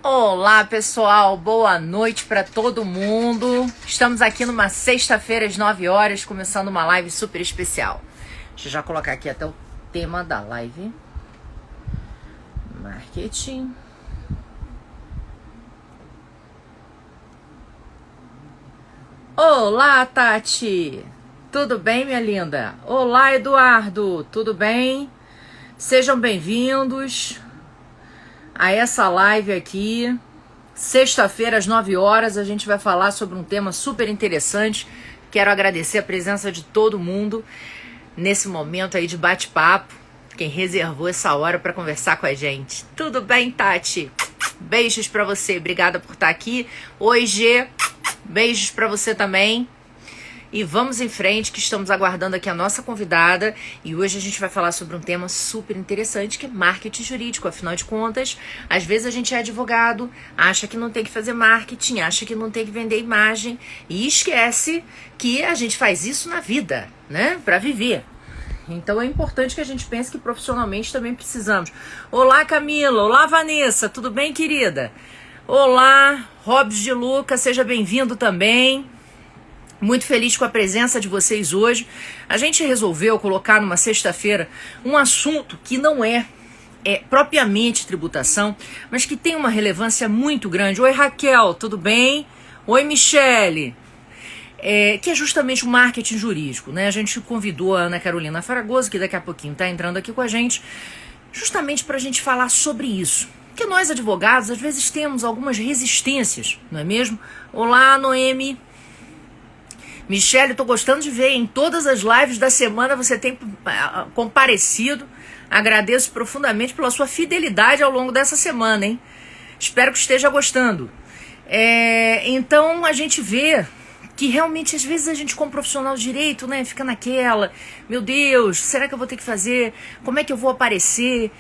Olá pessoal, boa noite para todo mundo. Estamos aqui numa sexta-feira às 9 horas, começando uma live super especial. Deixa eu já colocar aqui até o tema da live. Marketing. Olá, Tati. Tudo bem, minha linda? Olá, Eduardo. Tudo bem? Sejam bem-vindos a essa live aqui. Sexta-feira, às 9 horas, a gente vai falar sobre um tema super interessante. Quero agradecer a presença de todo mundo nesse momento aí de bate-papo. Quem reservou essa hora para conversar com a gente. Tudo bem, Tati? Beijos para você. Obrigada por estar aqui. Oi, G. Beijos para você também. E vamos em frente, que estamos aguardando aqui a nossa convidada. E hoje a gente vai falar sobre um tema super interessante, que é marketing jurídico. Afinal de contas, às vezes a gente é advogado, acha que não tem que fazer marketing, acha que não tem que vender imagem e esquece que a gente faz isso na vida, né? Para viver. Então é importante que a gente pense que profissionalmente também precisamos. Olá, Camila. Olá, Vanessa. Tudo bem, querida? Olá, Robs de Luca. Seja bem-vindo também. Muito feliz com a presença de vocês hoje. A gente resolveu colocar numa sexta-feira um assunto que não é propriamente tributação, mas que tem uma relevância muito grande. Oi, Raquel, tudo bem? Oi, Michele. Que é justamente o marketing jurídico, né? A gente convidou a Ana Carolina Fragoso, que daqui a pouquinho está entrando aqui com a gente, justamente para a gente falar sobre isso. Porque nós, advogados, às vezes temos algumas resistências, não é mesmo? Olá, Noemi. Michele, estou gostando de ver em todas as lives da semana você tem comparecido. Agradeço profundamente pela sua fidelidade ao longo dessa semana, hein? Espero que esteja gostando. Então a gente vê que realmente às vezes a gente como profissional de direito, né, fica naquela, meu Deus, será que eu vou ter que fazer? Como é que eu vou aparecer?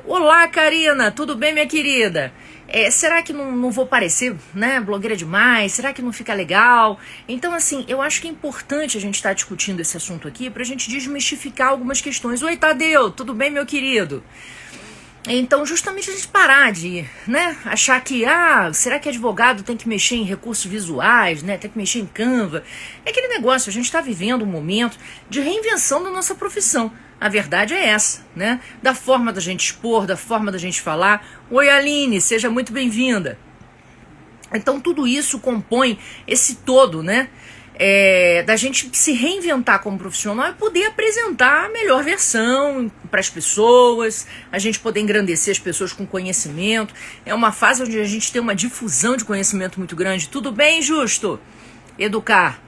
Olá, Karina, tudo bem, minha querida? Será que não vou parecer, né, blogueira demais? Será que não fica legal? Então, assim, eu acho que é importante a gente estar discutindo esse assunto aqui pra gente desmistificar algumas questões. Oi, Tadeu, tudo bem, meu querido? Então, justamente a gente parar de, né, achar que, será que advogado tem que mexer em recursos visuais, né, tem que mexer em Canva? É aquele negócio, a gente está vivendo um momento de reinvenção da nossa profissão. A verdade é essa, né? Da forma da gente expor, da forma da gente falar. Oi, Aline, seja muito bem-vinda. Então, tudo isso compõe esse todo, né? Da gente se reinventar como profissional e poder apresentar a melhor versão para as pessoas, a gente poder engrandecer as pessoas com conhecimento. É uma fase onde a gente tem uma difusão de conhecimento muito grande. Tudo bem, Justo? Educar.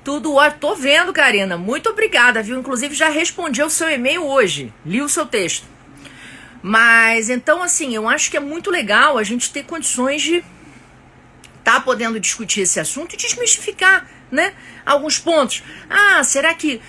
Tudo ótimo. Tô vendo, Karina. Muito obrigada, viu? Inclusive, já respondi ao seu e-mail hoje. Li o seu texto. Mas, então, assim, eu acho que é muito legal a gente ter condições de tá podendo discutir esse assunto e desmistificar, né, alguns pontos. Será que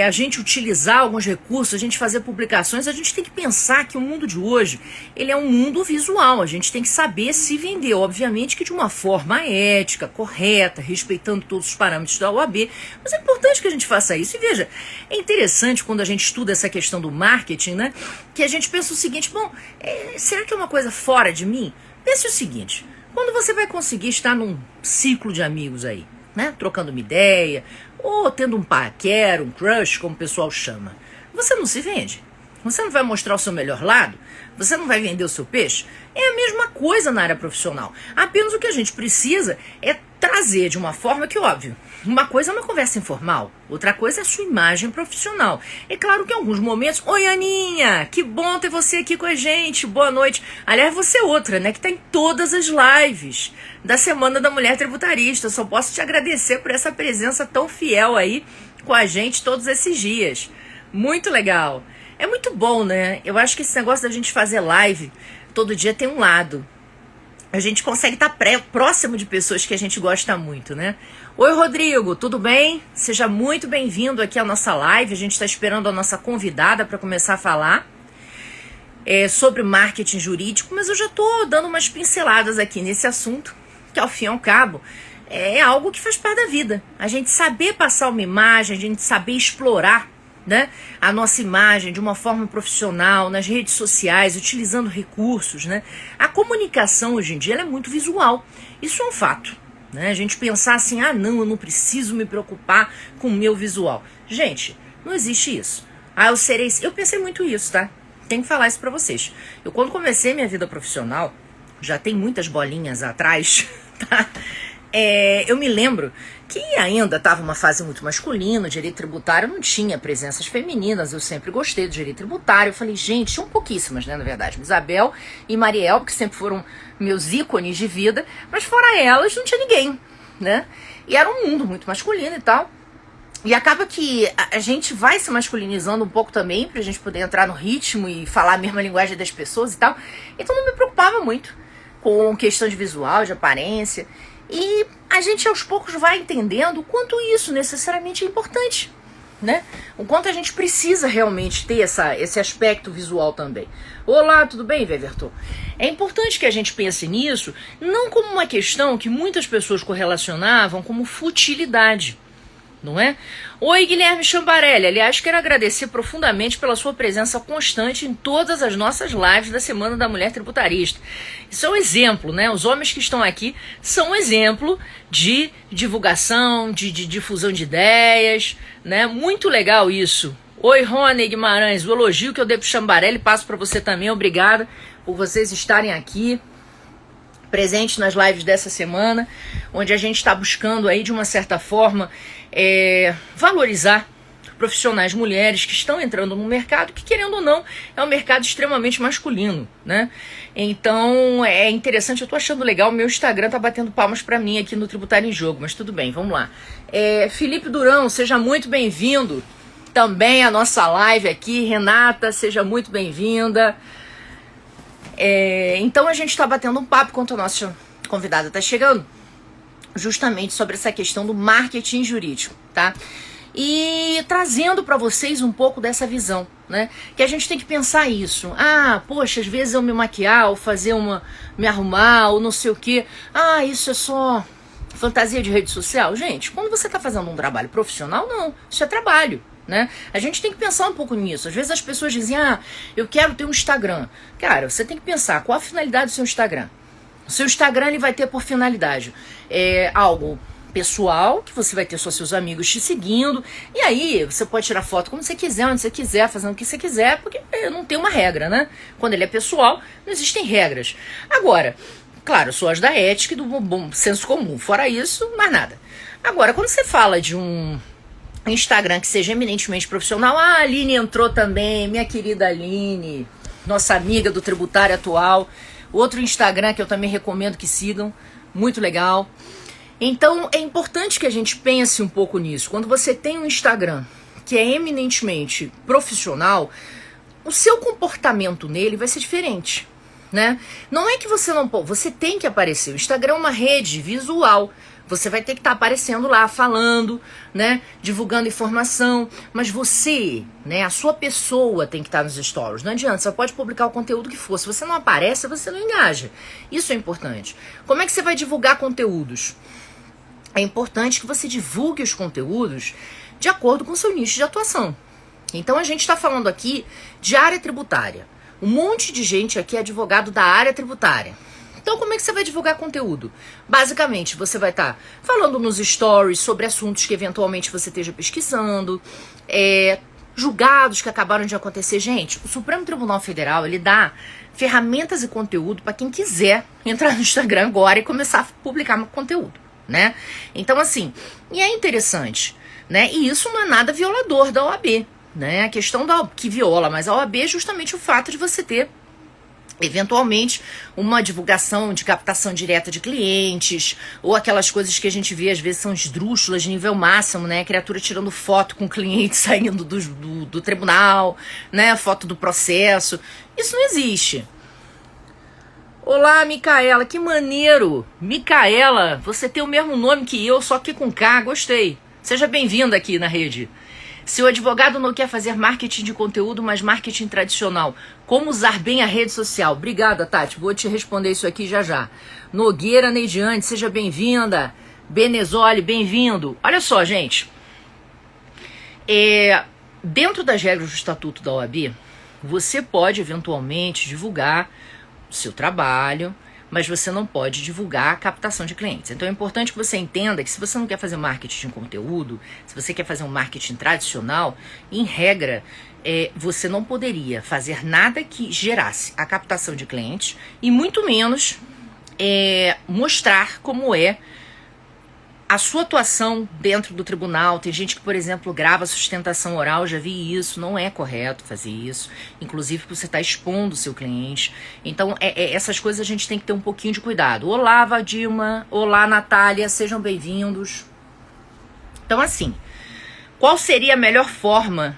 a gente utilizar alguns recursos, a gente fazer publicações, a gente tem que pensar que o mundo de hoje, ele é um mundo visual, a gente tem que saber se vender, obviamente que de uma forma ética, correta, respeitando todos os parâmetros da OAB, mas é importante que a gente faça isso. E veja, é interessante quando a gente estuda essa questão do marketing, né, que a gente pensa o seguinte, será que é uma coisa fora de mim? Pense o seguinte, quando você vai conseguir estar num ciclo de amigos aí, né? Trocando uma ideia, ou tendo um paquera, um crush, como o pessoal chama. Você não se vende. Você não vai mostrar o seu melhor lado. Você não vai vender o seu peixe. É a mesma coisa na área profissional. Apenas o que a gente precisa é trazer de uma forma que, óbvio, uma coisa é uma conversa informal, outra coisa é a sua imagem profissional. É claro que em alguns momentos, oi Aninha, que bom ter você aqui com a gente, boa noite. Aliás, você é outra, né, que tá em todas as lives da Semana da Mulher Tributarista. Eu só posso te agradecer por essa presença tão fiel aí com a gente todos esses dias. Muito legal. É muito bom, né? Eu acho que esse negócio da gente fazer live todo dia tem um lado. A gente consegue estar próximo de pessoas que a gente gosta muito, né? Oi, Rodrigo, tudo bem? Seja muito bem-vindo aqui à nossa live. A gente está esperando a nossa convidada para começar a falar sobre marketing jurídico, mas eu já estou dando umas pinceladas aqui nesse assunto, que ao fim e ao cabo é algo que faz parte da vida. A gente saber passar uma imagem, a gente saber explorar né, a nossa imagem de uma forma profissional, nas redes sociais, utilizando recursos, né? A comunicação hoje em dia ela é muito visual. Isso é um fato, né? A gente pensar assim, ah não, eu não preciso me preocupar com o meu visual. Gente, não existe isso. Ah, eu pensei muito isso, tá? Tenho que falar isso pra vocês. Eu quando comecei minha vida profissional, já tem muitas bolinhas atrás, tá? Eu me lembro que ainda estava uma fase muito masculina, o direito tributário não tinha presenças femininas, eu sempre gostei do direito tributário, eu falei, gente, tinham pouquíssimas, né, na verdade, Isabel e Mariel, porque sempre foram meus ícones de vida, mas fora elas não tinha ninguém, né, e era um mundo muito masculino e tal, e acaba que a gente vai se masculinizando um pouco também, pra gente poder entrar no ritmo e falar a mesma linguagem das pessoas e tal, então não me preocupava muito com questão de visual, de aparência. E a gente aos poucos vai entendendo o quanto isso necessariamente é importante, né? O quanto a gente precisa realmente ter esse aspecto visual também. Olá, tudo bem, Weverton? É importante que a gente pense nisso, não como uma questão que muitas pessoas correlacionavam como futilidade, não é? Oi, Guilherme Chambarelli. Aliás, quero agradecer profundamente pela sua presença constante em todas as nossas lives da Semana da Mulher Tributarista. Isso é um exemplo, né? Os homens que estão aqui são um exemplo de divulgação, de difusão de ideias, né? Muito legal isso. Oi, Rony Guimarães. O elogio que eu dei pro Chambarelli passo para você também. Obrigada por vocês estarem aqui presente nas lives dessa semana, onde a gente está buscando aí, de uma certa forma, valorizar profissionais mulheres que estão entrando no mercado, que querendo ou não, é um mercado extremamente masculino, né? Então, é interessante, eu tô achando legal, meu Instagram tá batendo palmas pra mim aqui no Tributário em Jogo, mas tudo bem, vamos lá. Felipe Durão, seja muito bem-vindo também à nossa live aqui. Renata, seja muito bem-vinda. Então a gente está batendo um papo enquanto a nossa convidada está chegando, justamente sobre essa questão do marketing jurídico, tá? E trazendo para vocês um pouco dessa visão, né? Que a gente tem que pensar isso. Ah, poxa, às vezes eu me maquiar, ou me arrumar, ou não sei o quê. Ah, isso é só fantasia de rede social. Gente, quando você está fazendo um trabalho profissional, não, isso é trabalho. Né? A gente tem que pensar um pouco nisso. Às vezes as pessoas dizem, eu quero ter um Instagram. Cara, você tem que pensar qual a finalidade do seu Instagram. O seu Instagram ele vai ter por finalidade algo pessoal, que você vai ter só seus amigos te seguindo, e aí você pode tirar foto como você quiser, onde você quiser, fazendo o que você quiser, porque não tem uma regra, né? Quando ele é pessoal, não existem regras. Agora, claro, só as da ética e do bom senso comum. Fora isso, mais nada. Agora, quando você fala de um Instagram que seja eminentemente profissional, a Aline entrou também, minha querida Aline, nossa amiga do tributário atual, outro Instagram que eu também recomendo que sigam, muito legal. Então é importante que a gente pense um pouco nisso. Quando você tem um Instagram que é eminentemente profissional, o seu comportamento nele vai ser diferente, né? Não é que você tem que aparecer. O Instagram é uma rede visual. Você vai ter que estar aparecendo lá, falando, né, divulgando informação, mas você, né, a sua pessoa tem que estar nos stories. Não adianta, você pode publicar o conteúdo que for. Se você não aparece, você não engaja. Isso é importante. Como é que você vai divulgar conteúdos? É importante que você divulgue os conteúdos de acordo com o seu nicho de atuação. Então a gente está falando aqui de área tributária. Um monte de gente aqui é advogado da área tributária. Então, como é que você vai divulgar conteúdo? Basicamente, você vai estar falando nos stories sobre assuntos que eventualmente você esteja pesquisando, julgados que acabaram de acontecer. Gente, o Supremo Tribunal Federal, ele dá ferramentas e conteúdo para quem quiser entrar no Instagram agora e começar a publicar conteúdo, né? Então, assim, e é interessante, né? E isso não é nada violador da OAB, né? A questão que viola, mas a OAB é justamente o fato de você ter eventualmente uma divulgação de captação direta de clientes, ou aquelas coisas que a gente vê às vezes são esdrúxulas de nível máximo, né? A criatura tirando foto com o cliente saindo do tribunal, né? Foto do processo. Isso não existe. Olá, Micaela, que maneiro! Micaela, você tem o mesmo nome que eu, só que com K, gostei. Seja bem-vinda aqui na rede. Se o advogado não quer fazer marketing de conteúdo, mas marketing tradicional, como usar bem a rede social? Obrigada, Tati. Vou te responder isso aqui já já. Nogueira Neidiane, seja bem-vinda. Benezoli, bem-vindo. Olha só, gente. Dentro das regras do Estatuto da OAB, você pode eventualmente divulgar o seu trabalho, mas você não pode divulgar a captação de clientes. Então é importante que você entenda que se você não quer fazer marketing de conteúdo, se você quer fazer um marketing tradicional, em regra, você não poderia fazer nada que gerasse a captação de clientes e muito menos mostrar como é a sua atuação dentro do tribunal. Tem gente que, por exemplo, grava sustentação oral, já vi isso, não é correto fazer isso, inclusive porque você está expondo o seu cliente. Então, essas coisas a gente tem que ter um pouquinho de cuidado. Olá, Vadilma, olá, Natália, sejam bem-vindos. Então, assim, qual seria a melhor forma?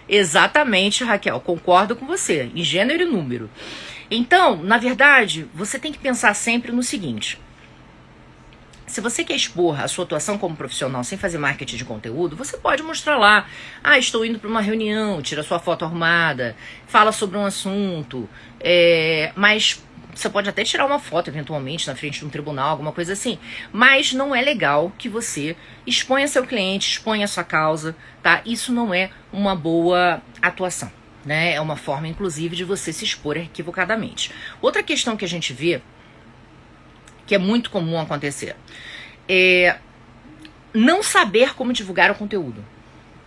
Exatamente, Raquel, concordo com você, em gênero e número. Então, na verdade, você tem que pensar sempre no seguinte: se você quer expor a sua atuação como profissional sem fazer marketing de conteúdo, você pode mostrar lá, estou indo para uma reunião, tira sua foto arrumada, fala sobre um assunto, mas você pode até tirar uma foto eventualmente na frente de um tribunal, alguma coisa assim, mas não é legal que você exponha seu cliente, exponha a sua causa, tá? Isso não é uma boa atuação, né? É uma forma, inclusive, de você se expor equivocadamente. Outra questão que a gente vê, que é muito comum acontecer, não saber como divulgar o conteúdo,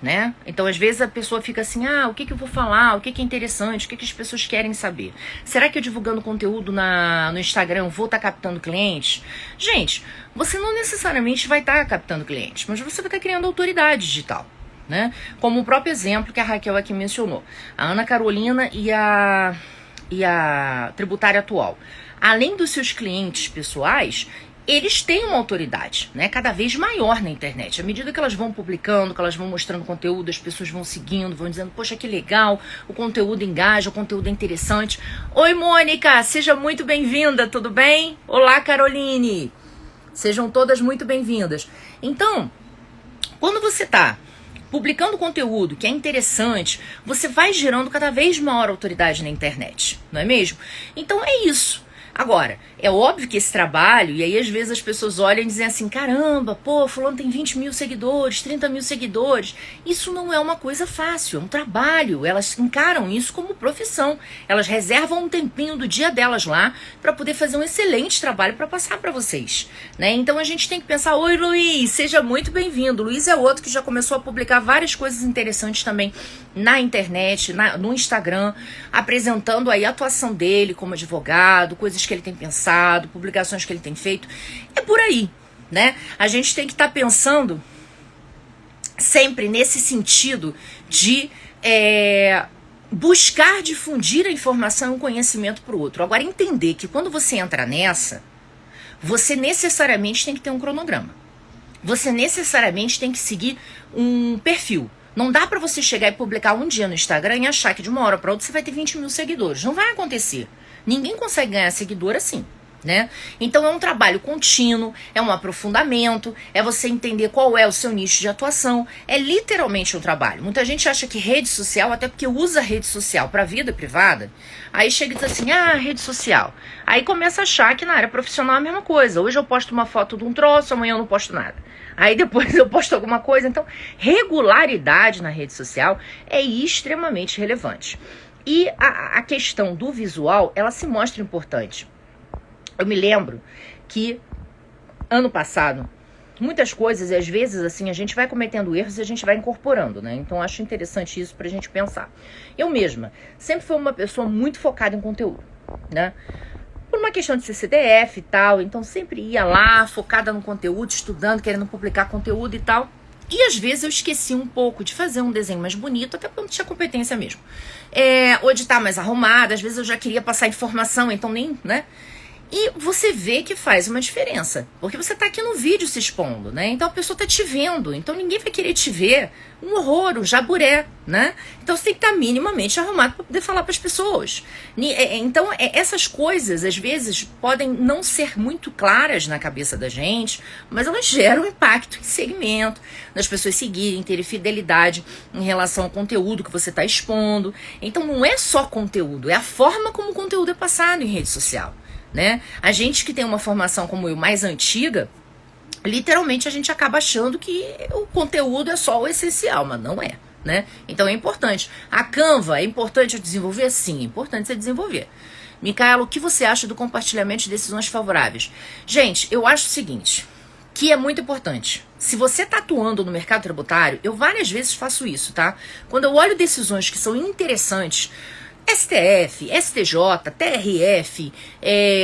né? Então, às vezes, a pessoa fica assim, o que eu vou falar, o que é interessante, o que as pessoas querem saber? Será que eu divulgando conteúdo no Instagram vou estar captando clientes? Gente, você não necessariamente vai estar captando clientes, mas você vai estar criando autoridade digital, né? Como o próprio exemplo que a Raquel aqui mencionou, a Ana Carolina e a tributária atual. Além dos seus clientes pessoais, eles têm uma autoridade, né, cada vez maior na internet. À medida que elas vão publicando, que elas vão mostrando conteúdo, as pessoas vão seguindo, vão dizendo, poxa, que legal, o conteúdo engaja, o conteúdo é interessante. Oi, Mônica, seja muito bem-vinda, tudo bem? Olá, Caroline. Sejam todas muito bem-vindas. Então, quando você está publicando conteúdo que é interessante, você vai gerando cada vez maior autoridade na internet, não é mesmo? Então é isso. Agora, é óbvio que esse trabalho, e aí às vezes as pessoas olham e dizem assim, caramba, fulano tem 20 mil seguidores, 30 mil seguidores. Isso não é uma coisa fácil, é um trabalho. Elas encaram isso como profissão. Elas reservam um tempinho do dia delas lá para poder fazer um excelente trabalho para passar para vocês, né? Então a gente tem que pensar, oi Luiz, seja muito bem-vindo. Luiz é outro que já começou a publicar várias coisas interessantes também na internet, no Instagram, apresentando aí a atuação dele como advogado, coisas que ele tem pensado, publicações que ele tem feito. É por aí, né? A gente tem que estar pensando sempre nesse sentido de buscar difundir a informação e o conhecimento para o outro. Agora, entender que quando você entra nessa, você necessariamente tem que ter um cronograma. Você necessariamente tem que seguir um perfil. Não dá pra você chegar e publicar um dia no Instagram e achar que de uma hora para outra você vai ter 20 mil seguidores. Não vai acontecer. Ninguém consegue ganhar seguidor assim, né? Então é um trabalho contínuo, é um aprofundamento, é você entender qual é o seu nicho de atuação. É literalmente um trabalho. Muita gente acha que rede social, até porque usa rede social pra vida privada, aí chega e diz assim, rede social. Aí começa a achar que na área profissional é a mesma coisa. Hoje eu posto uma foto de um troço, amanhã eu não posto nada. Aí depois eu posto alguma coisa. Então, regularidade na rede social é extremamente relevante. E a questão do visual, ela se mostra importante. Eu me lembro que ano passado, muitas coisas, e às vezes assim, a gente vai cometendo erros e a gente vai incorporando, né? Então acho interessante isso pra gente pensar. Eu mesma sempre fui uma pessoa muito focada em conteúdo, né? Por uma questão de ser CDF e tal, então sempre ia lá, focada no conteúdo, estudando, querendo publicar conteúdo e tal. E às vezes eu esqueci um pouco de fazer um desenho mais bonito, até porque eu não tinha competência mesmo. Ou de estar mais arrumada, às vezes eu já queria passar informação, então nem, né? E você vê que faz uma diferença, porque você tá aqui no vídeo se expondo, né? Então a pessoa tá te vendo, então ninguém vai querer te ver um horror, um jaburé, né? Então você tem que estar minimamente arrumado para poder falar para as pessoas. Então essas coisas às vezes podem não ser muito claras na cabeça da gente, mas elas geram impacto em segmento, das pessoas seguirem, terem fidelidade em relação ao conteúdo que você está expondo. Então não é só conteúdo, é a forma como o conteúdo é passado em rede social, né? A gente que tem uma formação como eu mais antiga, literalmente a gente acaba achando que o conteúdo é só o essencial, mas não é, né? Então é importante. A Canva é importante desenvolver? Sim, é importante você desenvolver. Micaela, o que você acha do compartilhamento de decisões favoráveis? Gente, eu acho o seguinte, que é muito importante. Se você está atuando no mercado tributário, eu várias vezes faço isso, tá? Quando eu olho decisões que são interessantes, STF, STJ, TRF,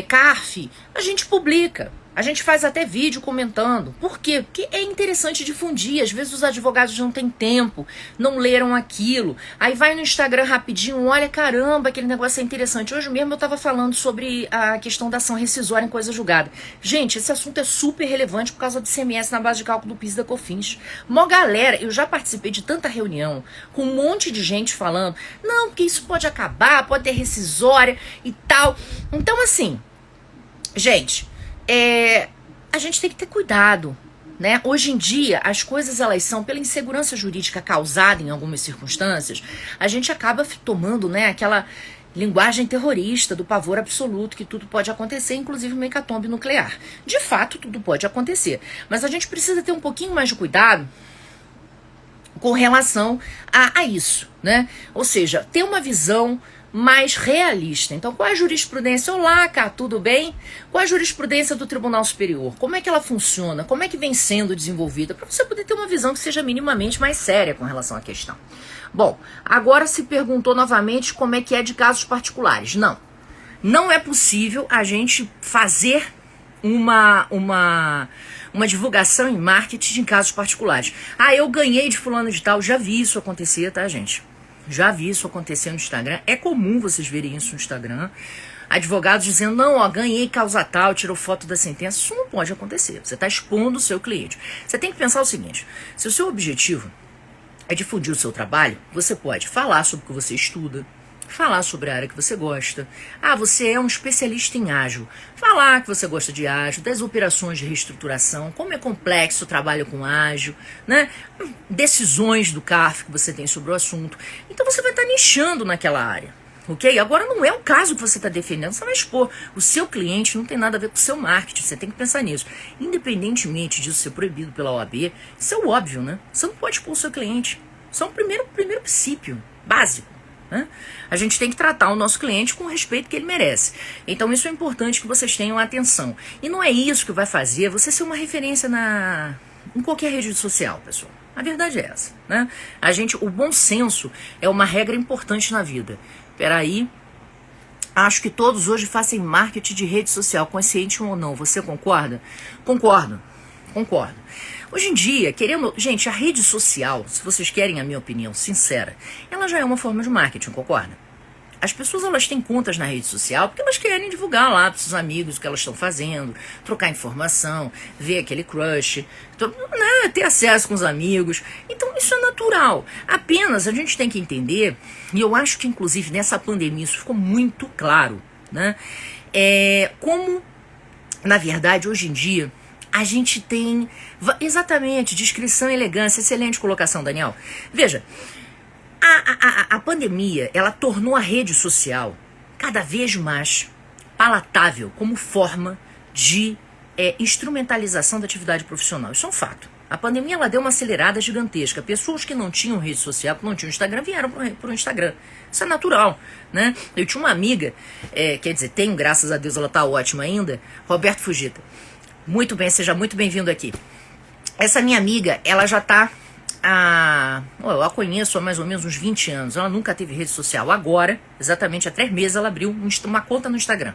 CARF, a gente publica. A gente faz até vídeo comentando. Por quê? Porque é interessante difundir. Às vezes os advogados não têm tempo, não leram aquilo. Aí vai no Instagram rapidinho, olha, caramba, aquele negócio é interessante. Hoje mesmo eu estava falando sobre a questão da ação rescisória em coisa julgada. Gente, esse assunto é super relevante por causa do ICMS na base de cálculo do PIS e da COFINS. Mó galera, eu já participei de tanta reunião com um monte de gente falando, não, porque isso pode acabar, pode ter rescisória e tal. Então, assim, gente... a gente tem que ter cuidado, né? Hoje em dia, as coisas elas são, pela insegurança jurídica causada em algumas circunstâncias, a gente acaba tomando, né, aquela linguagem terrorista do pavor absoluto, que tudo pode acontecer, inclusive uma hecatombe nuclear. De fato, tudo pode acontecer, mas a gente precisa ter um pouquinho mais de cuidado com relação a isso, né? Ou seja, ter uma visão mais realista. Então, qual é a jurisprudência? Olá, cá, tudo bem? Qual é a jurisprudência do Tribunal Superior? Como é que ela funciona? Como é que vem sendo desenvolvida? Para você poder ter uma visão que seja minimamente mais séria com relação à questão. Bom, agora se perguntou novamente como é que é de casos particulares. Não é possível a gente fazer uma divulgação em marketing em casos particulares. Ah, eu ganhei de fulano de tal. Já vi isso acontecer, tá, gente? Já vi isso acontecer no Instagram. É comum vocês verem isso no Instagram. Advogados dizendo, não, ó, ganhei causa tal, tirou foto da sentença. Isso não pode acontecer. Você está expondo o seu cliente. Você tem que pensar o seguinte, se o seu objetivo é difundir o seu trabalho, você pode falar sobre o que você estuda, falar sobre a área que você gosta. Ah, você é um especialista em ágil. Falar que você gosta de ágil, das operações de reestruturação, como é complexo o trabalho com ágil, né? Decisões do CARF que você tem sobre o assunto. Então você vai estar nichando naquela área, ok? Agora não é o caso que você está defendendo, você vai expor. O seu cliente não tem nada a ver com o seu marketing, você tem que pensar nisso. Independentemente disso ser proibido pela OAB, isso é o óbvio, né? Você não pode expor o seu cliente. Isso é um primeiro princípio básico. Né? A gente tem que tratar o nosso cliente com o respeito que ele merece. Então isso é importante que vocês tenham atenção. E não é isso que vai fazer você ser uma referência em qualquer rede social, pessoal. A verdade é essa, né? O bom senso é uma regra importante na vida. Peraí, acho que todos hoje fazem marketing de rede social, consciente ou não. Você concorda? Concordo. Hoje em dia, gente, a rede social, se vocês querem a minha opinião sincera, ela já é uma forma de marketing, concorda? As pessoas, elas têm contas na rede social porque elas querem divulgar lá para seus amigos o que elas estão fazendo, trocar informação, ver aquele crush, né, ter acesso com os amigos. Então isso é natural. Apenas a gente tem que entender, e eu acho que inclusive nessa pandemia isso ficou muito claro, né? Como, na verdade, hoje em dia, a gente tem exatamente discrição e elegância. Excelente colocação, Daniel. Veja, a pandemia, ela tornou a rede social cada vez mais palatável como forma de instrumentalização da atividade profissional. Isso é um fato. A pandemia, ela deu uma acelerada gigantesca. Pessoas que não tinham rede social, que não tinham Instagram, vieram para o Instagram. Isso é natural, né? Eu tinha uma amiga, quer dizer, tenho, graças a Deus, ela está ótima ainda, Roberto Fujita. Muito bem, seja muito bem-vindo aqui. Essa minha amiga, ela já está eu a conheço há mais ou menos uns 20 anos. Ela nunca teve rede social. Agora, exatamente há 3 meses, ela abriu uma conta no Instagram.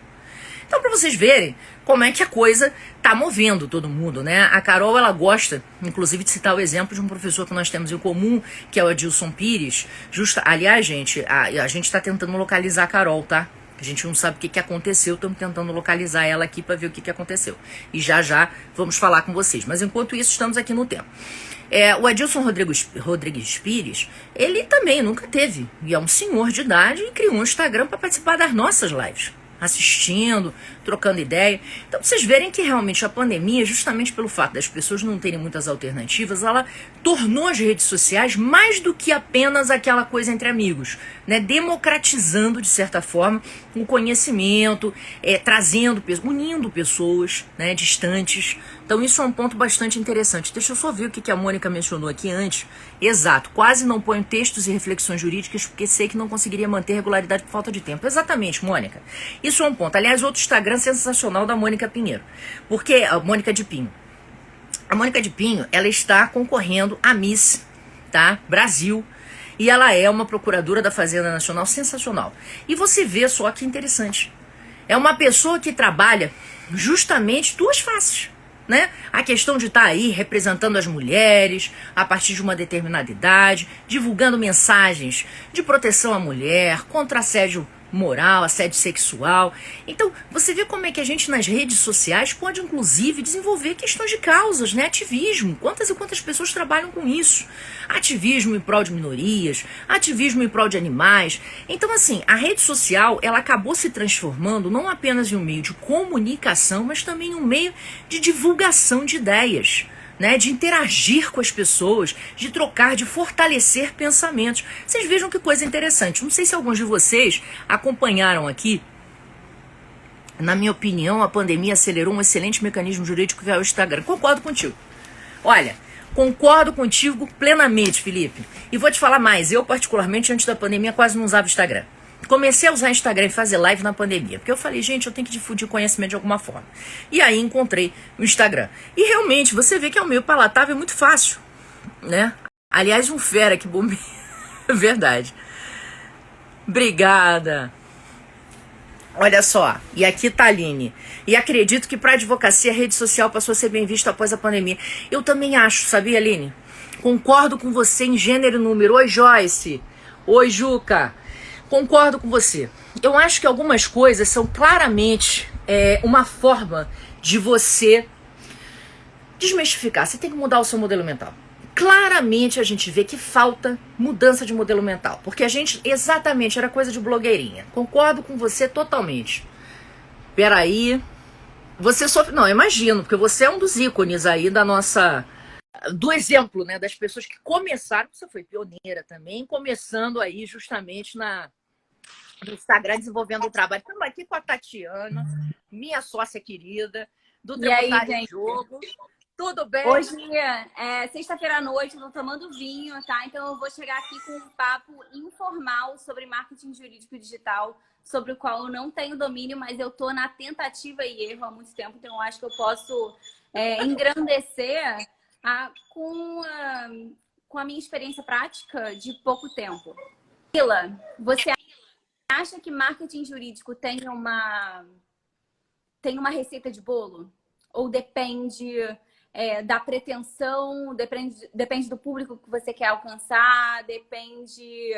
Então, para vocês verem como é que a coisa tá movendo todo mundo, né? A Carol, ela gosta, inclusive, de citar o exemplo de um professor que nós temos em comum, que é o Adilson Pires. Aliás, gente, a gente está tentando localizar a Carol, tá? A gente não sabe o que aconteceu, estamos tentando localizar ela aqui para ver o que aconteceu. E já vamos falar com vocês. Mas enquanto isso, estamos aqui no tempo. O Adilson Rodrigues Pires, ele também nunca teve. E é um senhor de idade e criou um Instagram para participar das nossas lives. Assistindo, trocando ideia. Então, pra vocês verem que realmente a pandemia, justamente pelo fato das pessoas não terem muitas alternativas, ela tornou as redes sociais mais do que apenas aquela coisa entre amigos. né, democratizando, de certa forma, o conhecimento, trazendo, unindo pessoas, né, distantes. Então isso é um ponto bastante interessante. Deixa eu só ver o que a Mônica mencionou aqui antes. Exato, quase não ponho textos e reflexões jurídicas porque sei que não conseguiria manter regularidade por falta de tempo. Exatamente, Mônica. Isso é um ponto. Aliás, outro Instagram sensacional da Mônica Pinheiro. Porque a Mônica de Pinho. A Mônica de Pinho, ela está concorrendo a Miss, tá? Brasil. E ela é uma procuradora da Fazenda Nacional sensacional. E você vê só que interessante. É uma pessoa que trabalha justamente duas faces, né? A questão de estar aí representando as mulheres a partir de uma determinada idade, divulgando mensagens de proteção à mulher, contra assédio moral, assédio sexual. Então, você vê como é que a gente nas redes sociais pode, inclusive, desenvolver questões de causas, né? Ativismo. Quantas e quantas pessoas trabalham com isso? Ativismo em prol de minorias, ativismo em prol de animais. Então, assim, a rede social, ela acabou se transformando não apenas em um meio de comunicação, mas também em um meio de divulgação de ideias, né, de interagir com as pessoas, de trocar, de fortalecer pensamentos. Vocês vejam que coisa interessante. Não sei se alguns de vocês acompanharam aqui. Na minha opinião, a pandemia acelerou um excelente mecanismo jurídico que é o Instagram. Concordo contigo. Olha, concordo contigo plenamente, Felipe. E vou te falar mais. Eu, particularmente, antes da pandemia, quase não usava Instagram. Comecei a usar Instagram e fazer live na pandemia, porque eu falei, gente, eu tenho que difundir conhecimento de alguma forma. E aí encontrei o Instagram. E realmente, você vê que é um meio palatável, é muito fácil, né? Aliás, um fera que bombeia. Verdade. Obrigada. Olha só, e aqui tá a Aline. E acredito que para advocacia a rede social passou a ser bem vista após a pandemia. Eu também acho, sabia, Aline? Concordo com você em gênero e número. Oi, Joyce. Oi, Juca. Concordo com você. Eu acho que algumas coisas são claramente uma forma de você desmistificar. Você tem que mudar o seu modelo mental. Claramente a gente vê que falta mudança de modelo mental. Porque a gente, exatamente, era coisa de blogueirinha. Concordo com você totalmente. Peraí. Você sofre... Não, imagino, porque você é um dos ícones aí da nossa... Do exemplo, né? Das pessoas que começaram... Você foi pioneira também, começando aí justamente no Instagram, desenvolvendo o trabalho. Estamos aqui com a Tatiana, minha sócia querida, do Tributário em Jogo. Tudo bem? Hoje é sexta-feira à noite, eu tô tomando vinho, tá? Então eu vou chegar aqui com um papo informal sobre marketing jurídico digital, sobre o qual eu não tenho domínio, mas eu tô na tentativa e erro há muito tempo, então eu acho que eu posso engrandecer com a minha experiência prática de pouco tempo. Mila, você acha que marketing jurídico tem uma receita de bolo? Ou depende da pretensão, depende do público que você quer alcançar, depende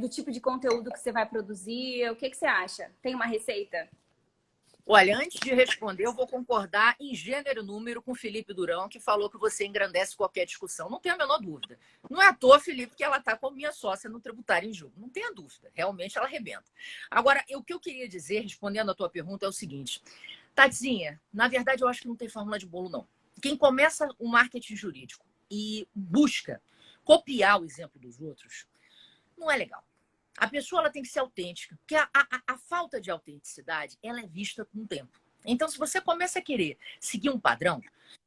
do tipo de conteúdo que você vai produzir? O que você acha? Tem uma receita? Olha, antes de responder, eu vou concordar em gênero e número com o Felipe Durão, que falou que você engrandece qualquer discussão. Não tenho a menor dúvida. Não é à toa, Felipe, que ela está com a minha sócia no Tributário em Jogo. Não tenha dúvida. Realmente ela arrebenta. Agora, o que eu queria dizer, respondendo a tua pergunta, é o seguinte. Tadinha, na verdade, eu acho que não tem fórmula de bolo, não. Quem começa o marketing jurídico e busca copiar o exemplo dos outros, não é legal. A pessoa ela tem que ser autêntica, porque a falta de autenticidade ela é vista com o tempo. Então, se você começa a querer seguir um padrão,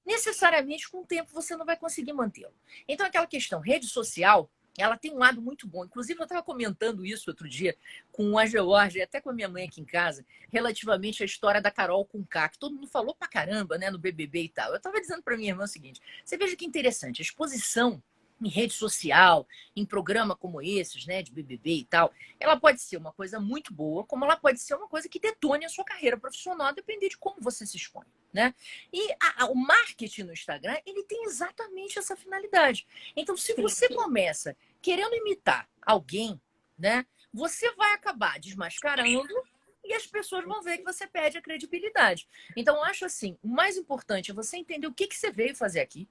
necessariamente com o tempo você não vai conseguir mantê-lo. Então, aquela questão, rede social, ela tem um lado muito bom. Inclusive, eu estava comentando isso outro dia com a Georgia, até com a minha mãe aqui em casa, relativamente à história da Carol Conká, que todo mundo falou pra caramba, né, no BBB e tal. Eu estava dizendo para minha irmã o seguinte, você veja que interessante, a exposição em rede social, em programa como esses, né, de BBB e tal, ela pode ser uma coisa muito boa, como ela pode ser uma coisa que detone a sua carreira profissional, a depender de como você se expõe, né? E o marketing no Instagram, ele tem exatamente essa finalidade. Então, se você começa querendo imitar alguém, né, você vai acabar desmascarando e as pessoas vão ver que você perde a credibilidade. Então, eu acho assim, o mais importante é você entender o que você veio fazer aqui,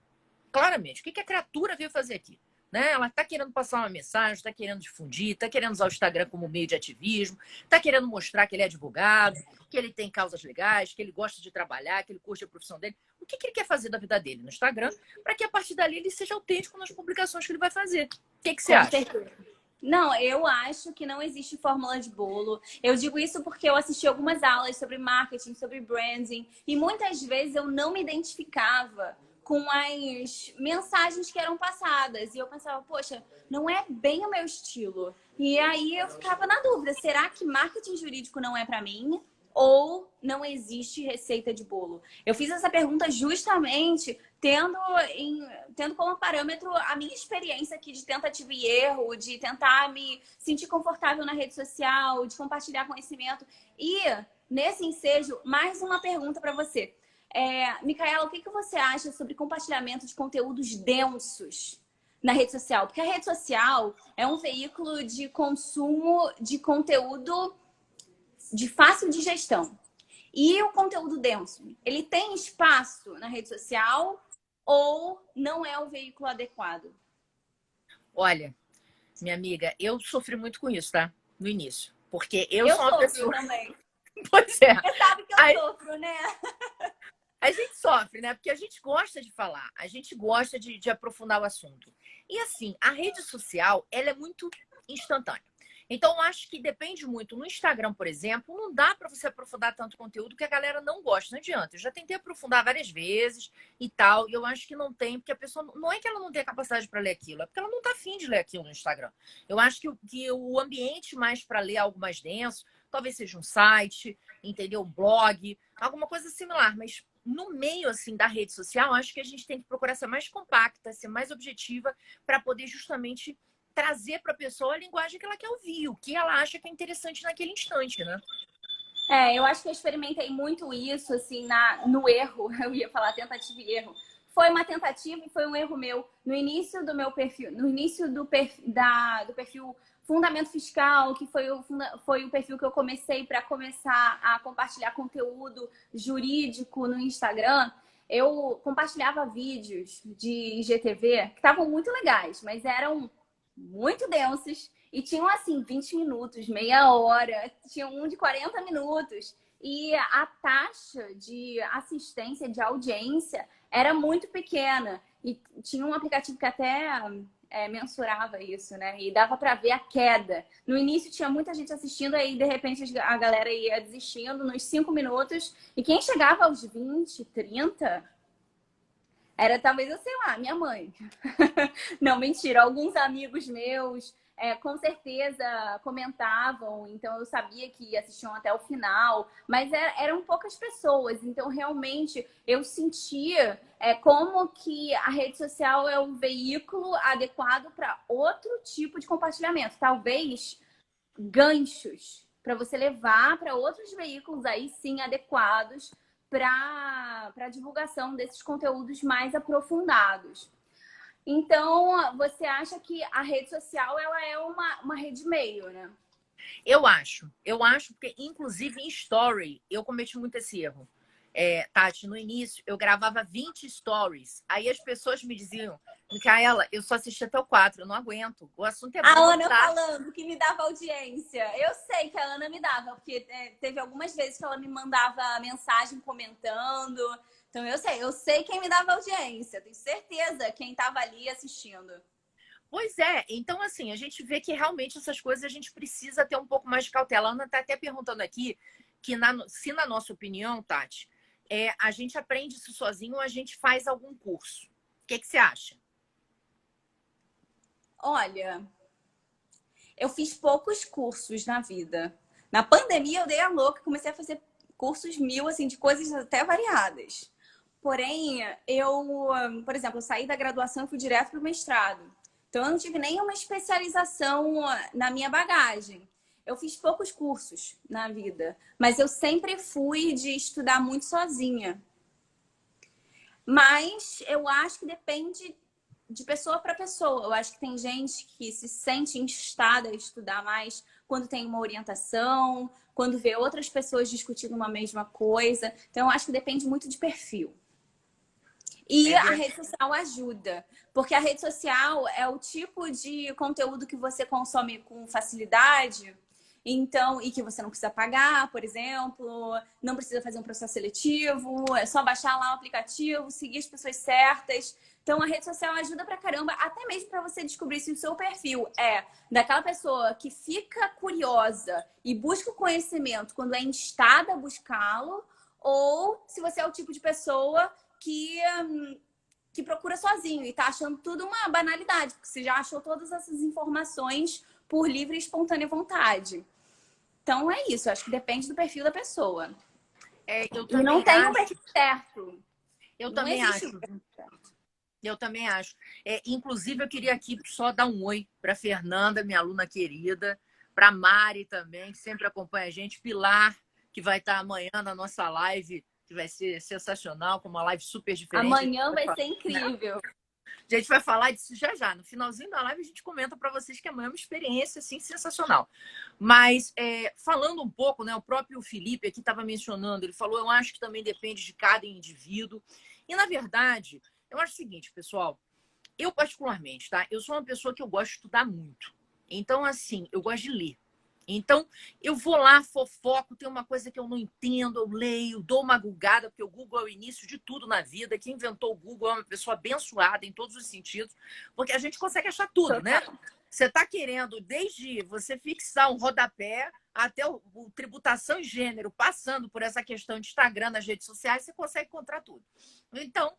claramente, o que a criatura veio fazer aqui? Né? Ela está querendo passar uma mensagem, está querendo difundir, está querendo usar o Instagram como meio de ativismo, está querendo mostrar que ele é advogado, que ele tem causas legais, que ele gosta de trabalhar, que ele curte a profissão dele. O que ele quer fazer da vida dele no Instagram para que a partir dali ele seja autêntico nas publicações que ele vai fazer? O que você acha? Certeza. Não, eu acho que não existe fórmula de bolo. Eu digo isso porque eu assisti algumas aulas sobre marketing, sobre branding, e muitas vezes eu não me identificava com as mensagens que eram passadas. E eu pensava, poxa, não é bem o meu estilo. E aí eu ficava na dúvida, será que marketing jurídico não é para mim? Ou não existe receita de bolo? Eu fiz essa pergunta justamente tendo como parâmetro a minha experiência aqui de tentativa e erro, de tentar me sentir confortável na rede social, de compartilhar conhecimento. E nesse ensejo, mais uma pergunta para você. Micaela, o que você acha sobre compartilhamento de conteúdos densos na rede social? Porque a rede social é um veículo de consumo de conteúdo de fácil digestão. E o conteúdo denso, ele tem espaço na rede social ou não é o veículo adequado? Olha, minha amiga, eu sofri muito com isso, tá? No início. Porque eu Eu sou uma sofro pessoa. também. Pois é. Você sabe que eu sofro, né? A gente sofre, né? Porque a gente gosta de falar, a gente gosta de aprofundar o assunto. E assim, a rede social, ela é muito instantânea. Então, eu acho que depende muito. No Instagram, por exemplo, não dá para você aprofundar tanto conteúdo que a galera não gosta. Não adianta. Eu já tentei aprofundar várias vezes e tal, e eu acho que não tem, porque a pessoa. Não é que ela não tem capacidade para ler aquilo, é porque ela não está afim de ler aquilo no Instagram. Eu acho que o ambiente mais para ler algo mais denso, talvez seja um site, entendeu? Um blog, alguma coisa similar, mas no meio assim da rede social, acho que a gente tem que procurar ser mais compacta, ser mais objetiva para poder justamente trazer para a pessoa a linguagem que ela quer ouvir, o que ela acha que é interessante naquele instante, né? Eu acho que eu experimentei muito isso, assim, no erro. Eu ia falar tentativa e erro. Foi uma tentativa e foi um erro meu. No início do meu perfil, no início do perfil Fundamento Fiscal, que foi o perfil que eu comecei para começar a compartilhar conteúdo jurídico no Instagram, eu compartilhava vídeos de IGTV que estavam muito legais, mas eram muito densos e tinham assim 20 minutos, meia hora, tinha um de 40 minutos. E a taxa de assistência, de audiência, era muito pequena. E tinha um aplicativo que até mensurava isso, né? E dava para ver a queda. No início tinha muita gente assistindo, aí de repente a galera ia desistindo nos 5 minutos. E quem chegava aos 20, 30, era talvez, eu sei lá, minha mãe. Não, mentira. Alguns amigos meus, com certeza comentavam, então eu sabia que assistiam até o final, mas eram poucas pessoas, então realmente eu sentia como que a rede social é um veículo adequado para outro tipo de compartilhamento, talvez ganchos para você levar para outros veículos aí sim adequados para a divulgação desses conteúdos mais aprofundados. Então, você acha que a rede social ela é uma rede meio, né? Eu acho porque, inclusive, em story, eu cometi muito esse erro. Tati, no início, eu gravava 20 stories. Aí as pessoas me diziam, Micaela, eu só assisti até o 4, eu não aguento. O assunto é A bom, Ana tá? falando que me dava audiência. Eu sei que a Ana me dava, porque teve algumas vezes que ela me mandava mensagem comentando. Então eu sei quem me dava audiência. Tenho certeza quem estava ali assistindo. Pois é, então assim, a gente vê que realmente essas coisas a gente precisa ter um pouco mais de cautela. A Ana está até perguntando aqui que, se na nossa opinião, Tati, a gente aprende isso sozinho ou a gente faz algum curso. O que você acha? Olha, eu fiz poucos cursos na vida. Na pandemia eu dei a louca, comecei a fazer cursos mil, assim, de coisas até variadas. Porém, por exemplo, eu saí da graduação e fui direto para o mestrado. Então, eu não tive nenhuma especialização na minha bagagem. Eu fiz poucos cursos na vida, mas eu sempre fui de estudar muito sozinha. Mas eu acho que depende de pessoa para pessoa. Eu acho que tem gente que se sente instada a estudar mais quando tem uma orientação, quando vê outras pessoas discutindo uma mesma coisa. Então, eu acho que depende muito de perfil. E a rede social ajuda, porque a rede social é o tipo de conteúdo que você consome com facilidade Então, e que você não precisa pagar, por exemplo, não precisa fazer um processo seletivo, é só baixar lá o aplicativo, seguir as pessoas certas. Então, a rede social ajuda pra caramba, até mesmo para você descobrir se o seu perfil é daquela pessoa que fica curiosa e busca o conhecimento quando é instada a buscá-lo, ou se você é o tipo de pessoa que procura sozinho e tá achando tudo uma banalidade, porque você já achou todas essas informações por livre e espontânea vontade. Então é isso, acho que depende do perfil da pessoa. Eu E não também tem um acho. perfil certo. Eu Não também existe acho. um perfil certo. Eu também acho. Inclusive, eu queria aqui só dar um oi para Fernanda, minha aluna querida, para Mari também, que sempre acompanha a gente, Pilar, que vai estar amanhã na nossa live, que vai ser sensacional, com uma live super diferente. Amanhã vai ser incrível. A gente vai falar disso já já. No finalzinho da live, a gente comenta para vocês que amanhã é uma experiência assim, sensacional. Mas, falando um pouco, né, o próprio Felipe aqui estava mencionando, ele falou, eu acho que também depende de cada indivíduo. E, na verdade, eu acho o seguinte, pessoal, eu particularmente, tá? Eu sou uma pessoa que eu gosto de estudar muito. Então, assim, eu gosto de ler. Então, eu vou lá, fofoco, tem uma coisa que eu não entendo, eu leio, dou uma gulgada, porque o Google é o início de tudo na vida. Quem inventou o Google é uma pessoa abençoada em todos os sentidos, porque a gente consegue achar tudo, né? Você está querendo, desde você fixar um rodapé até o tributação e gênero, passando por essa questão de Instagram nas redes sociais, você consegue encontrar tudo. Então,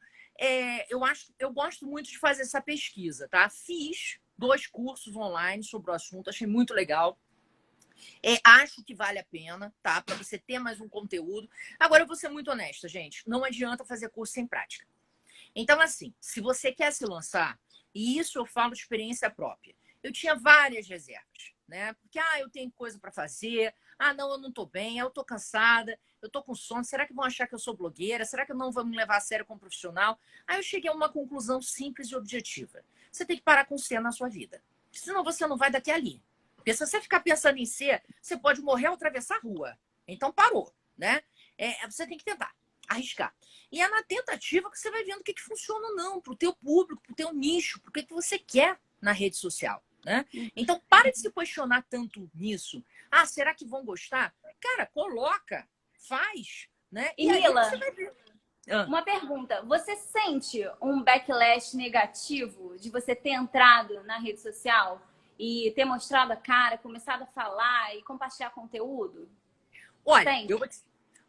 eu gosto muito de fazer essa pesquisa, tá? Fiz 2 cursos online sobre o assunto, achei muito legal. Acho que vale a pena, tá? Para você ter mais um conteúdo. Agora, eu vou ser muito honesta, gente. Não adianta fazer curso sem prática. Então, assim, se você quer se lançar, e isso eu falo de experiência própria, eu tinha várias reservas, né? Porque, eu tenho coisa para fazer, não, eu não tô bem, eu tô cansada, eu tô com sono, será que vão achar que eu sou blogueira? Será que não vão me levar a sério como profissional? Aí eu cheguei a uma conclusão simples e objetiva. Você tem que parar com ser na sua vida. Senão você não vai daqui a ali. Porque se você ficar pensando em ser, você pode morrer ao atravessar a rua. Então parou, né? Você tem que tentar, arriscar. E é na tentativa que você vai vendo o que funciona ou não, para o teu público, para o teu nicho, para o que você quer na rede social, né? Então para de se questionar tanto nisso. Será que vão gostar? Cara, coloca, faz, né? E aí Mila, você vai ver. uma pergunta. Você sente um backlash negativo de você ter entrado na rede social e ter mostrado a cara, começado a falar e compartilhar conteúdo? Olha, Sente? eu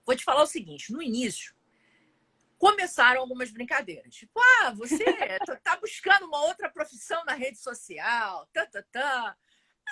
vou te falar o seguinte. No início, começaram algumas brincadeiras. Tipo, você tá buscando uma outra profissão na rede social,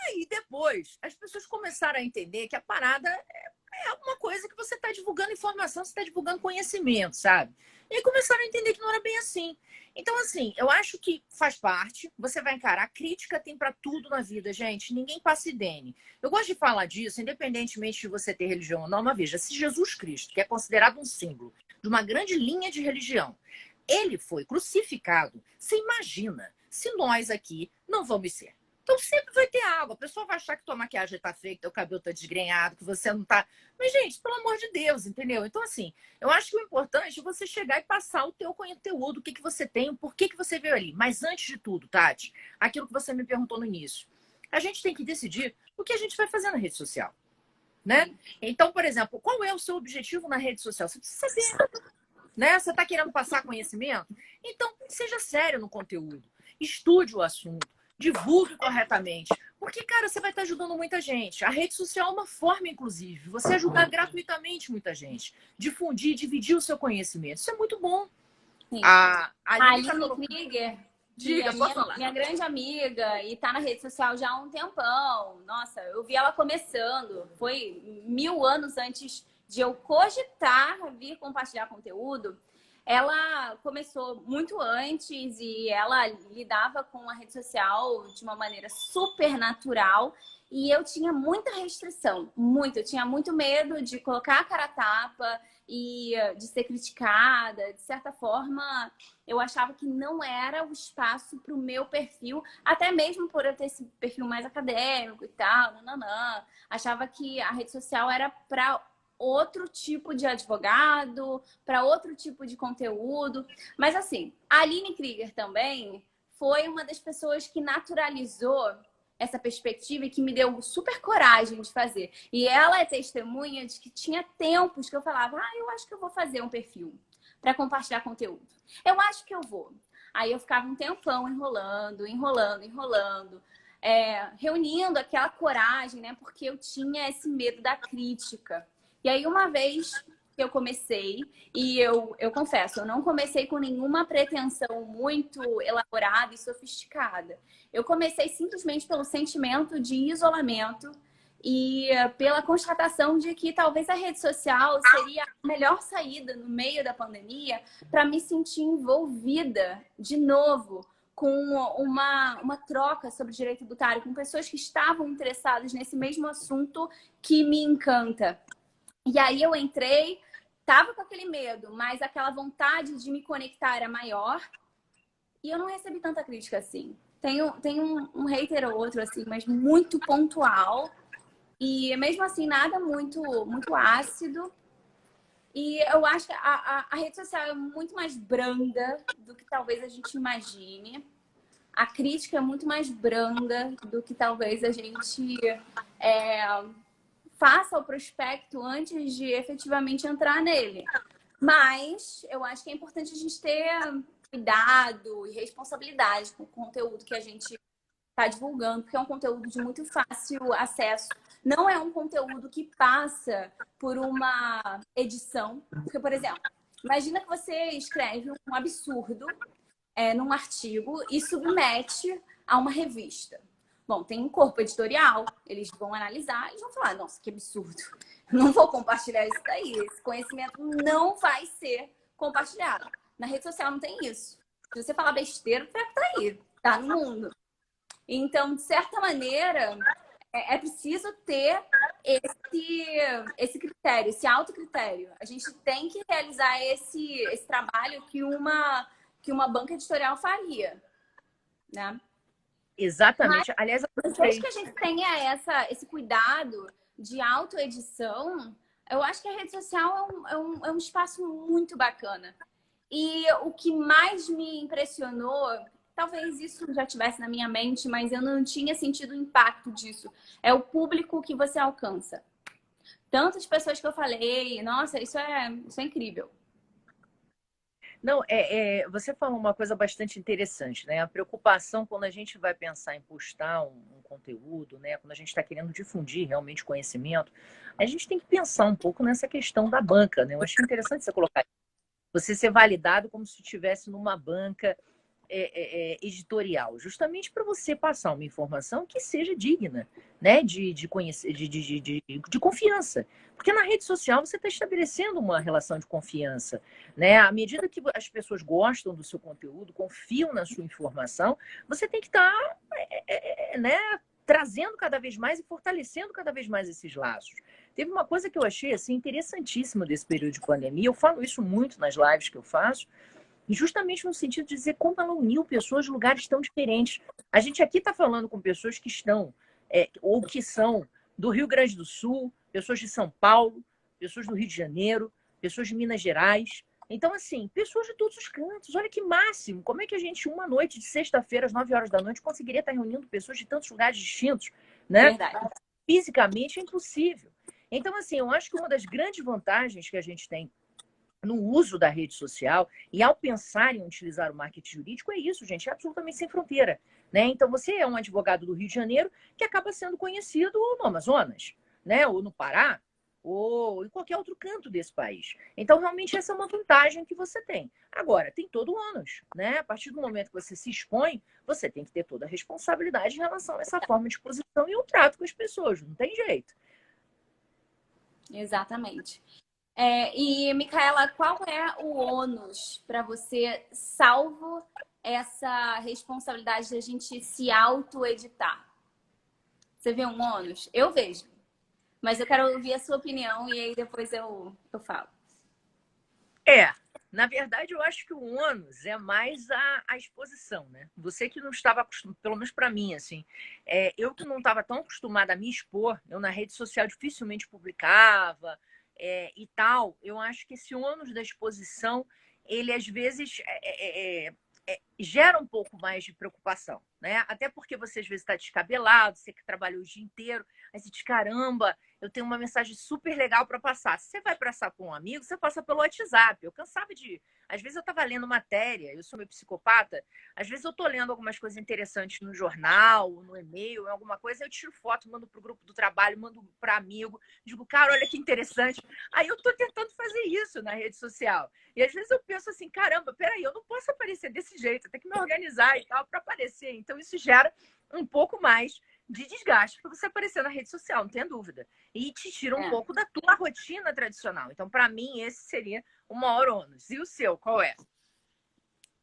Aí depois, as pessoas começaram a entender que a parada é uma coisa que você está divulgando informação, você está divulgando conhecimento, sabe? E aí começaram a entender que não era bem assim. Então, assim, eu acho que faz parte, você vai encarar. Crítica tem para tudo na vida, gente. Ninguém passa idene. Eu gosto de falar disso, independentemente de você ter religião ou não. Mas veja, se Jesus Cristo, que é considerado um símbolo de uma grande linha de religião, ele foi crucificado, você imagina se nós aqui não vamos ser. Então sempre vai ter água. A pessoa vai achar que tua maquiagem tá feia, que teu cabelo tá desgrenhado, que você não tá... Mas, gente, pelo amor de Deus, entendeu? Então, assim, eu acho que o importante é você chegar e passar o teu conteúdo, o que você tem, o porquê que você veio ali. Mas antes de tudo, Tati, aquilo que você me perguntou no início, a gente tem que decidir o que a gente vai fazer na rede social, né? Então, por exemplo, qual é o seu objetivo na rede social? Você precisa saber, né? Você tá querendo passar conhecimento? Então, seja sério no conteúdo. Estude o assunto. Divulgue corretamente. Porque, cara, você vai estar ajudando muita gente. A rede social é uma forma, inclusive, você ajudar gratuitamente muita gente. Difundir, dividir o seu conhecimento. Isso é muito bom. Sim. A Aline tá Krieger, Diga, que pode é falar. minha grande amiga e tá na rede social já há um tempão. Nossa, eu vi ela começando. Foi 1000 anos antes de eu cogitar vir compartilhar conteúdo. Ela começou muito antes e ela lidava com a rede social de uma maneira super natural. E eu tinha muita restrição, muito. Eu tinha muito medo de colocar a cara a tapa e de ser criticada. De certa forma, eu achava que não era o espaço para o meu perfil, até mesmo por eu ter esse perfil mais acadêmico e tal, nananã. Achava que a rede social era para outro tipo de advogado, para outro tipo de conteúdo. Mas assim, a Aline Krieger também foi uma das pessoas que naturalizou essa perspectiva e que me deu super coragem de fazer. E ela é testemunha de que tinha tempos que eu falava, eu acho que eu vou fazer um perfil para compartilhar conteúdo. Eu acho que eu vou. Aí eu ficava um tempão enrolando, reunindo aquela coragem, né? Porque eu tinha esse medo da crítica. E aí uma vez que eu comecei, e eu confesso, eu não comecei com nenhuma pretensão muito elaborada e sofisticada. Eu comecei simplesmente pelo sentimento de isolamento e pela constatação de que talvez a rede social seria a melhor saída no meio da pandemia para me sentir envolvida de novo com uma troca sobre direito tributário, com pessoas que estavam interessadas nesse mesmo assunto que me encanta. E aí eu entrei, tava com aquele medo, mas aquela vontade de me conectar era maior. E eu não recebi tanta crítica assim. Tem um hater ou outro, assim, mas muito pontual. E mesmo assim, nada muito ácido. E eu acho que a rede social é muito mais branda do que talvez a gente imagine. A crítica é muito mais branda do que talvez a gente faça o prospecto antes de efetivamente entrar nele. Mas eu acho que é importante a gente ter cuidado e responsabilidade com o conteúdo que a gente está divulgando, porque é um conteúdo de muito fácil acesso. Não é um conteúdo que passa por uma edição. Porque, por exemplo, imagina que você escreve um absurdo num artigo e submete a uma revista. Bom, tem um corpo editorial, eles vão analisar e vão falar, nossa, que absurdo. Não vou compartilhar isso daí. Esse conhecimento não vai ser compartilhado. Na rede social não tem isso. Se você falar besteira, o treco tá aí, tá no mundo. Então, de certa maneira, é preciso ter esse critério, esse autocritério. A gente tem que realizar esse trabalho que uma banca editorial faria, né? Exatamente. Mas, Aliás, desde que a gente tenha esse cuidado de autoedição, eu acho que a rede social é um espaço muito bacana. E o que mais me impressionou, talvez isso já tivesse na minha mente, mas eu não tinha sentido o impacto disso, é o público que você alcança. Tantas pessoas que eu falei, nossa, isso é incrível. não, você falou uma coisa bastante interessante, né? A preocupação quando a gente vai pensar em postar um conteúdo, né? Quando a gente está querendo difundir realmente conhecimento, a gente tem que pensar um pouco nessa questão da banca, né? Eu acho interessante você colocar você ser validado como se estivesse numa banca editorial, justamente para você passar uma informação que seja digna, né, de confiança. Porque na rede social você está estabelecendo uma relação de confiança, né? À medida que as pessoas gostam do seu conteúdo, confiam na sua informação, você tem que estar, né, trazendo cada vez mais e fortalecendo cada vez mais esses laços. Teve uma coisa que eu achei assim interessantíssima desse período de pandemia. Eu falo isso muito nas lives que eu faço. E justamente no sentido de dizer como ela uniu pessoas de lugares tão diferentes. A gente aqui está falando com pessoas que estão, ou que são do Rio Grande do Sul, pessoas de São Paulo, pessoas do Rio de Janeiro, pessoas de Minas Gerais. Então, assim, pessoas de todos os cantos. Olha que máximo! Como é que a gente, uma noite de sexta-feira, às 9 horas da noite, conseguiria estar reunindo pessoas de tantos lugares distintos, né? Verdade. Fisicamente é impossível. Então, assim, eu acho que uma das grandes vantagens que a gente tem no uso da rede social e ao pensar em utilizar o marketing jurídico é isso, gente, é absolutamente sem fronteira, né? Então você é um advogado do Rio de Janeiro que acaba sendo conhecido no Amazonas, né? Ou no Pará, ou em qualquer outro canto desse país. Então realmente essa é uma vantagem que você tem. Agora, tem todo o ônus, né? A partir do momento que você se expõe, você tem que ter toda a responsabilidade em relação a essa forma de exposição e o trato com as pessoas, não tem jeito. Exatamente. E, Micaela, qual é o ônus para você, salvo essa responsabilidade de a gente se auto-editar? Você vê um ônus? Eu vejo. Mas eu quero ouvir a sua opinião e aí depois eu falo. Na verdade, eu acho que o ônus é mais a exposição, né? Você que não estava acostumado, pelo menos para mim, assim, eu que não estava tão acostumada a me expor, eu na rede social dificilmente publicava e tal, eu acho que esse ônus da exposição, ele às vezes gera um pouco mais de preocupação, né? Até porque você às vezes está descabelado, você que trabalhou o dia inteiro, aí você diz, caramba, eu tenho uma mensagem super legal para passar. Se você vai passar para um amigo, você passa pelo WhatsApp. Eu cansava de... Às vezes eu estava lendo matéria, eu sou meio psicopata, às vezes eu estou lendo algumas coisas interessantes no jornal, no e-mail, alguma coisa, eu tiro foto, mando para o grupo do trabalho, mando para amigo, digo, cara, olha que interessante. Aí eu estou tentando fazer isso na rede social. E às vezes eu penso assim, caramba, peraí, eu não posso aparecer desse jeito, eu tenho que me organizar e tal para aparecer. Então isso gera um pouco mais de desgaste para você aparecer na rede social, não tem dúvida. E te tira um pouco da tua rotina tradicional. Então, para mim, esse seria o maior ônus. E o seu, qual é?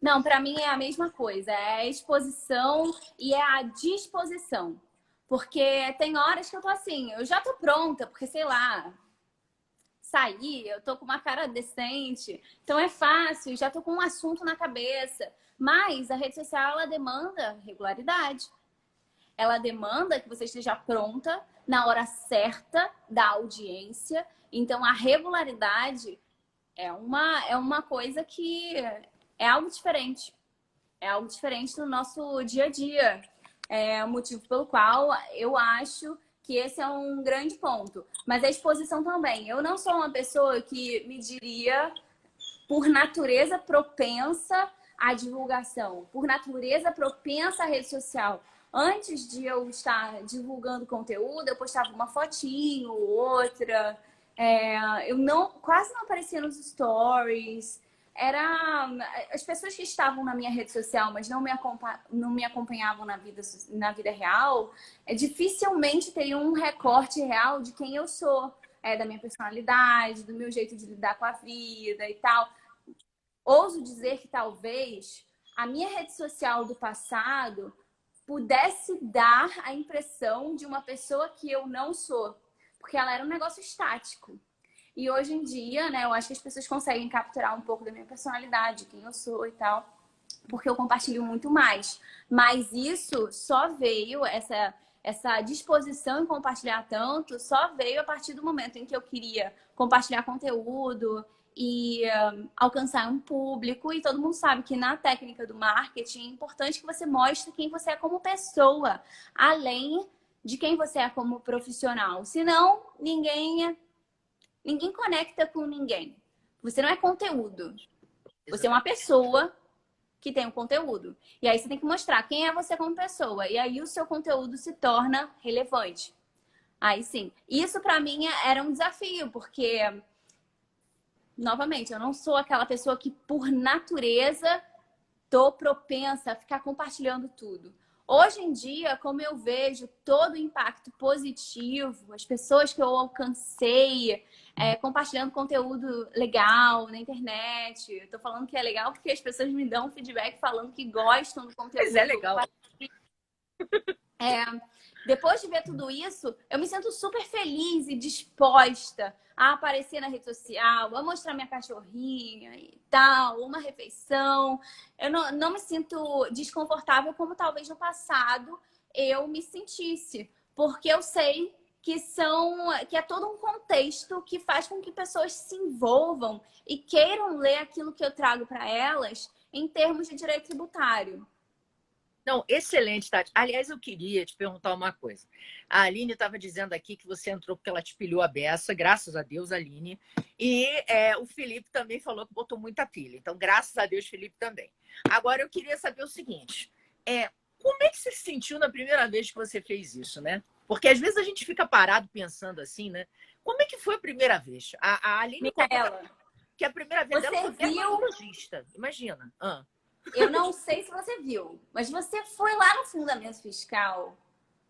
Não, para mim é a mesma coisa. É a exposição e é a disposição. Porque tem horas que eu tô assim, eu já tô pronta, porque sei lá, sair, eu tô com uma cara decente, então é fácil, já tô com um assunto na cabeça. Mas a rede social, ela demanda regularidade. Ela demanda que você esteja pronta na hora certa da audiência. Então, a regularidade é uma coisa que é algo diferente. É algo diferente no nosso dia a dia. É o motivo pelo qual eu acho que esse é um grande ponto. Mas a exposição também. Eu não sou uma pessoa que me diria, por natureza, propensa à divulgação, por natureza, propensa à rede social. Antes de eu estar divulgando conteúdo, eu postava uma fotinho, outra. Eu quase não aparecia nos stories. As pessoas que estavam na minha rede social, mas não me acompanhavam na vida real, dificilmente teriam um recorte real de quem eu sou, da minha personalidade, do meu jeito de lidar com a vida e tal. Ouso dizer que talvez a minha rede social do passado pudesse dar a impressão de uma pessoa que eu não sou, porque ela era um negócio estático. E hoje em dia, né, eu acho que as pessoas conseguem capturar um pouco da minha personalidade, quem eu sou e tal, porque eu compartilho muito mais. Mas isso só veio, essa disposição em compartilhar tanto, só veio a partir do momento em que eu queria compartilhar conteúdo e alcançar um público. E todo mundo sabe que na técnica do marketing é importante que você mostre quem você é como pessoa, além de quem você é como profissional. Senão, ninguém conecta com ninguém. Você não é conteúdo. Você é uma pessoa que tem um conteúdo. E aí você tem que mostrar quem é você como pessoa. E aí o seu conteúdo se torna relevante. Aí sim. Isso para mim era um desafio, porque, novamente, eu não sou aquela pessoa que, por natureza, tô propensa a ficar compartilhando tudo. Hoje em dia, como eu vejo todo o impacto positivo, as pessoas que eu alcancei, compartilhando conteúdo legal na internet. Eu tô falando que é legal porque as pessoas me dão feedback falando que gostam do conteúdo. Mas é legal. Depois de ver tudo isso, eu me sinto super feliz e disposta a aparecer na rede social, a mostrar minha cachorrinha e tal, uma refeição. Eu não me sinto desconfortável como talvez no passado eu me sentisse, porque eu sei que é todo um contexto que faz com que pessoas se envolvam e queiram ler aquilo que eu trago para elas em termos de direito tributário. Não, excelente, Tati. Aliás, eu queria te perguntar uma coisa. A Aline estava dizendo aqui que você entrou porque ela te pilhou a beça, graças a Deus, Aline. E o Felipe também falou que botou muita pilha. Então, graças a Deus, Felipe também. Agora, eu queria saber o seguinte. Como é que você se sentiu na primeira vez que você fez isso, né? Porque às vezes a gente fica parado pensando assim, né? Como é que foi a primeira vez? A Aline Micaela, que a primeira vez você dela foi viu? dermatologista. Imagina. Eu não sei se você viu, mas você foi lá no Fundamento Fiscal,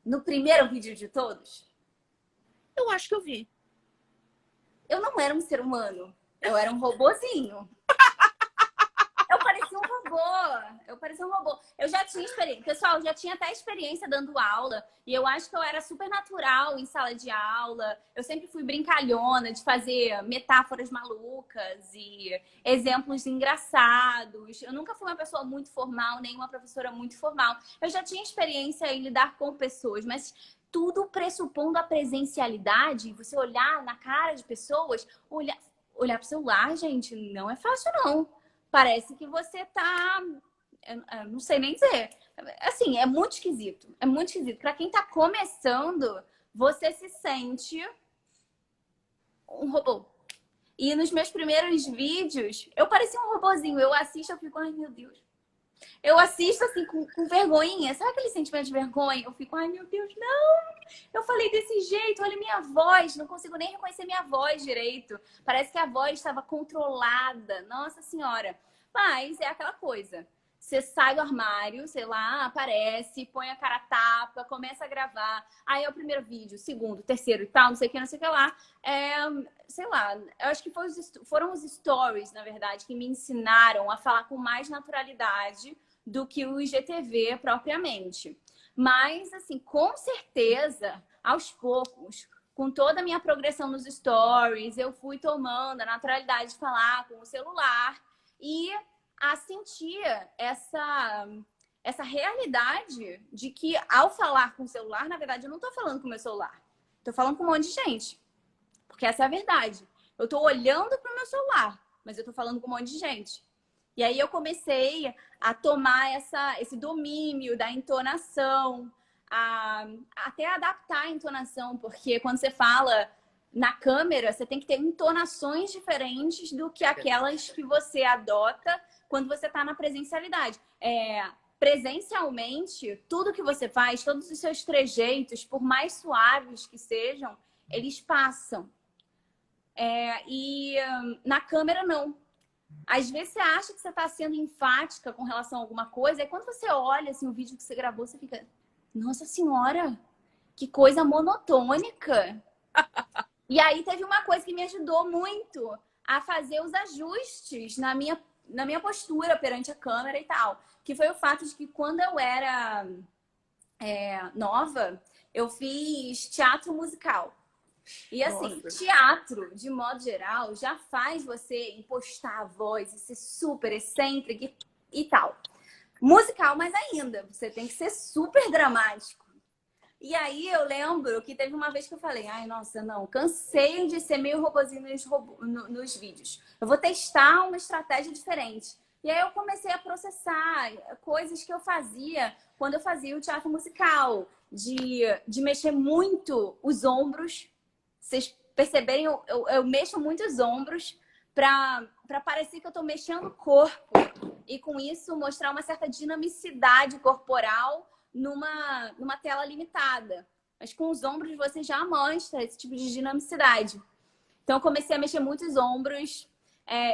no primeiro vídeo de todos? Eu acho que eu vi. Eu não era um ser humano, eu era um robozinho. Eu parecia um robô. Eu já tinha experiência. Pessoal, eu já tinha até experiência dando aula. E eu acho que eu era super natural em sala de aula. Eu sempre fui brincalhona de fazer metáforas malucas e exemplos engraçados. Eu nunca fui uma pessoa muito formal, nem uma professora muito formal. Eu já tinha experiência em lidar com pessoas, mas tudo pressupondo a presencialidade. Você olhar na cara de pessoas, olhar pro celular, gente, não é fácil, não. Parece que você tá eu não sei nem dizer. Assim, é muito esquisito. É muito esquisito. Pra quem tá começando, você se sente um robô. E nos meus primeiros vídeos, eu parecia um robozinho. Eu assisto, eu fico, ai meu Deus. Eu assisto assim com vergonhinha. Sabe aquele sentimento de vergonha? Eu fico, ai meu Deus, não! Eu falei desse jeito, olha minha voz, não consigo nem reconhecer minha voz direito. Parece que a voz estava controlada. Nossa Senhora. Mas é aquela coisa. Você sai do armário, sei lá, aparece, põe a cara a tapa, começa a gravar. Aí é o primeiro vídeo, segundo, terceiro e tal, não sei o que, não sei o que lá. Sei lá, eu acho que foram os stories, na verdade, que me ensinaram a falar com mais naturalidade do que o IGTV propriamente. Mas, assim, com certeza, aos poucos, com toda a minha progressão nos stories, eu fui tomando a naturalidade de falar com o celular e a sentir essa realidade de que, ao falar com o celular, na verdade, eu não estou falando com o meu celular. Estou falando com um monte de gente. Porque essa é a verdade. Eu estou olhando para o meu celular, mas eu estou falando com um monte de gente. E aí eu comecei a tomar esse domínio da entonação, até adaptar a entonação, porque quando você fala na câmera, você tem que ter entonações diferentes do que aquelas que você adota quando você está na presencialidade. Presencialmente, tudo que você faz, todos os seus trejeitos, por mais suaves que sejam, eles passam. E na câmera, não. Às vezes você acha que você está sendo enfática com relação a alguma coisa, e quando você olha assim, o vídeo que você gravou, você fica, nossa senhora, que coisa monotônica. E aí teve uma coisa que me ajudou muito a fazer os ajustes na minha postura perante a câmera e tal. Que foi o fato de que quando eu era nova, eu fiz teatro musical. E assim, nossa, teatro, de modo geral, já faz você impostar a voz e ser super excêntrica e tal. Musical, mais ainda, você tem que ser super dramático. E aí eu lembro que teve uma vez que eu falei, ai, nossa, não, cansei de ser meio robozinho nos vídeos. Eu vou testar uma estratégia diferente. E aí eu comecei a processar coisas que eu fazia quando eu fazia o teatro musical, de mexer muito os ombros. Vocês perceberem, eu mexo muito os ombros para parecer que eu estou mexendo o corpo. E com isso mostrar uma certa dinamicidade corporal numa tela limitada. Mas com os ombros você já mostra esse tipo de dinamicidade. Então eu comecei a mexer muito os ombros.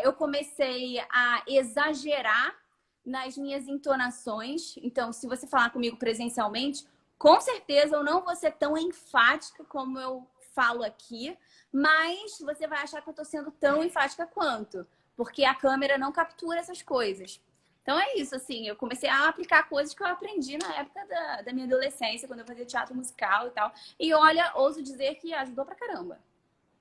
Eu comecei a exagerar nas minhas entonações. Então, se você falar comigo presencialmente, com certeza eu não vou ser tão enfática como eu falo aqui, mas você vai achar que eu tô sendo tão enfática quanto, porque a câmera não captura essas coisas. Então é isso, assim, eu comecei a aplicar coisas que eu aprendi na época da minha adolescência, quando eu fazia teatro musical e tal. E olha, ouso dizer que ajudou pra caramba.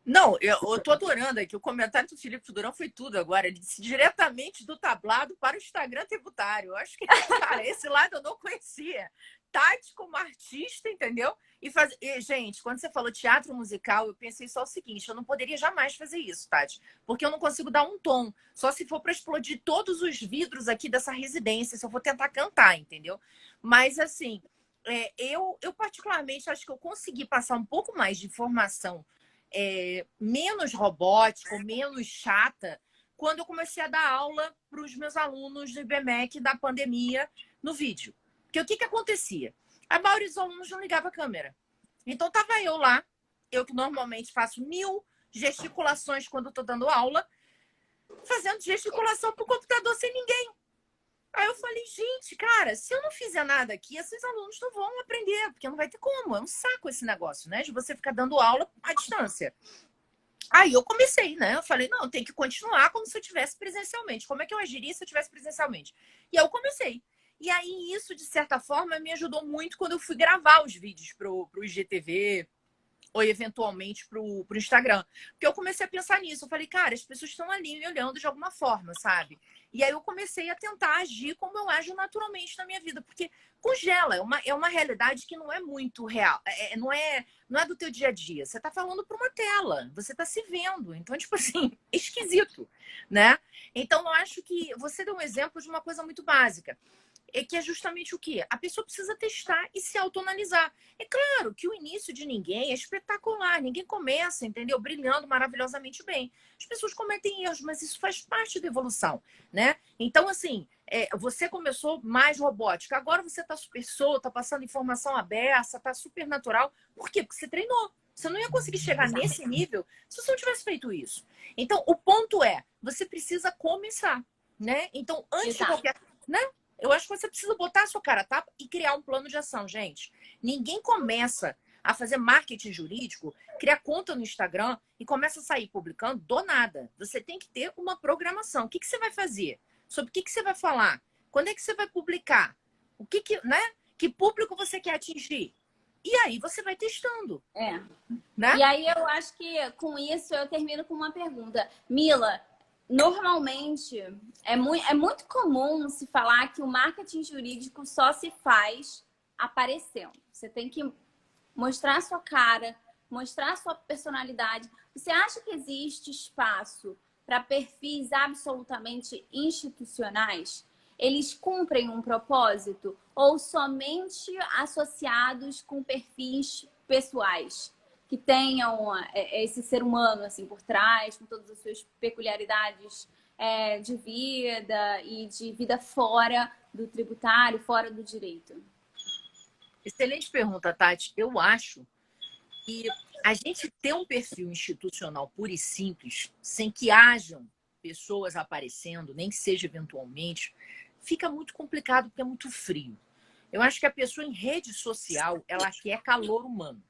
Não, eu tô adorando aqui. O comentário do Felipe Fudurão foi tudo agora. Ele disse diretamente do tablado para o Instagram tributário. Eu acho que, cara, esse lado eu não conhecia. Tati como artista, entendeu? E, gente, quando você falou teatro musical, eu pensei só o seguinte, eu não poderia jamais fazer isso, Tati, porque eu não consigo dar um tom, só se for para explodir todos os vidros aqui dessa residência, se eu for tentar cantar, entendeu? Mas, assim, eu particularmente acho que eu consegui passar um pouco mais de informação menos robótica, menos chata, quando eu comecei a dar aula para os meus alunos do IBMEC da pandemia no vídeo. Porque o que acontecia? A maioria dos alunos não ligava a câmera. Então, tava eu lá, eu que normalmente faço 1000 gesticulações quando eu tô dando aula, fazendo gesticulação pro computador sem ninguém. Aí eu falei, gente, cara, se eu não fizer nada aqui, esses alunos não vão aprender, porque não vai ter como. É um saco esse negócio, né? De você ficar dando aula à distância. Aí eu comecei, né? Eu falei, não, tem que continuar como se eu tivesse presencialmente. Como é que eu agiria se eu tivesse presencialmente? E aí eu comecei. E aí isso, de certa forma, me ajudou muito quando eu fui gravar os vídeos pro IGTV ou eventualmente pro Instagram. Porque eu comecei a pensar nisso. Eu falei, cara, as pessoas estão ali me olhando de alguma forma, sabe? E aí eu comecei a tentar agir como eu ajo naturalmente na minha vida. Porque congela, é uma realidade que não é muito real. Não é do teu dia a dia. Você tá falando para uma tela, você tá se vendo. Então, tipo assim, é esquisito, né? Então, eu acho que você deu um exemplo de uma coisa muito básica. É que é justamente o quê? A pessoa precisa testar e se autoanalisar. É claro que o início de ninguém é espetacular, ninguém começa, entendeu? Brilhando maravilhosamente bem. As pessoas cometem erros, mas isso faz parte da evolução, né? Então, assim, você começou mais robótica, agora você está super solta, passando informação aberta, está super natural. Por quê? Porque você treinou. Você não ia conseguir chegar nesse nível se você não tivesse feito isso. Então, o ponto é, você precisa começar, né? Então, antes de Exato. qualquer... Né? Eu acho que você precisa botar a sua cara a tapa e criar um plano de ação, gente. Ninguém começa a fazer marketing jurídico, criar conta no Instagram e começa a sair publicando do nada. Você tem que ter uma programação. O que você vai fazer? Sobre o que você vai falar? Quando é que você vai publicar? Né? Que público você quer atingir? E aí você vai testando. É. Né? E aí eu acho que com isso eu termino com uma pergunta. Mila, normalmente é muito comum se falar que o marketing jurídico só se faz aparecendo. Você tem que mostrar a sua cara, mostrar a sua personalidade. Você acha que existe espaço para perfis absolutamente institucionais? Eles cumprem um propósito ou somente associados com perfis pessoais? Que tenham esse ser humano assim por trás, com todas as suas peculiaridades de vida e de vida fora do tributário, fora do direito? Excelente pergunta, Tati. Eu acho que a gente ter um perfil institucional puro e simples, sem que hajam pessoas aparecendo, nem que seja eventualmente, fica muito complicado porque é muito frio. Eu acho que a pessoa em rede social, ela quer calor humano.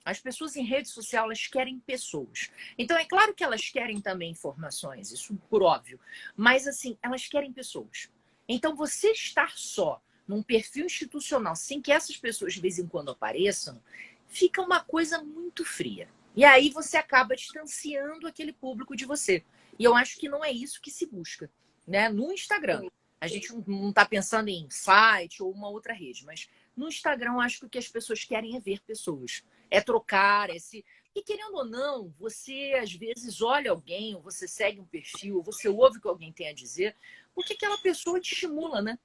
As pessoas em rede social, elas querem pessoas. Então, é claro que elas querem também informações, isso por óbvio. Mas, assim, elas querem pessoas. Então, você estar só num perfil institucional, sem que essas pessoas de vez em quando apareçam, fica uma coisa muito fria. E aí você acaba distanciando aquele público de você. E eu acho que não é isso que se busca, né? No Instagram. A gente não está pensando em site ou uma outra rede, mas no Instagram eu acho que o que as pessoas querem é ver pessoas. É trocar, E querendo ou não, você às vezes olha alguém, ou você segue um perfil, ou você ouve o que alguém tem a dizer, porque aquela pessoa te estimula, né?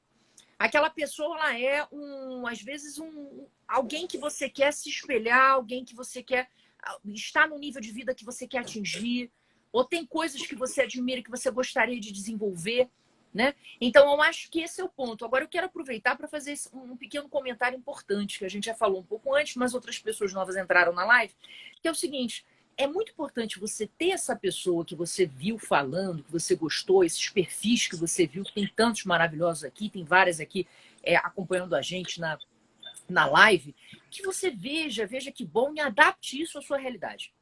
Aquela pessoa, ela é às vezes alguém que você quer se espelhar, alguém que você quer estar no nível de vida que você quer atingir, ou tem coisas que você admira, que você gostaria de desenvolver, né? Então, eu acho que esse é o ponto. Agora, eu quero aproveitar para fazer um pequeno comentário importante, que a gente já falou um pouco antes, mas outras pessoas novas entraram na live, que é o seguinte: é muito importante você ter essa pessoa que você viu falando, que você gostou, esses perfis que você viu, que tem tantos maravilhosos aqui, tem várias aqui acompanhando a gente na live, que você veja que bom e adapte isso à sua realidade,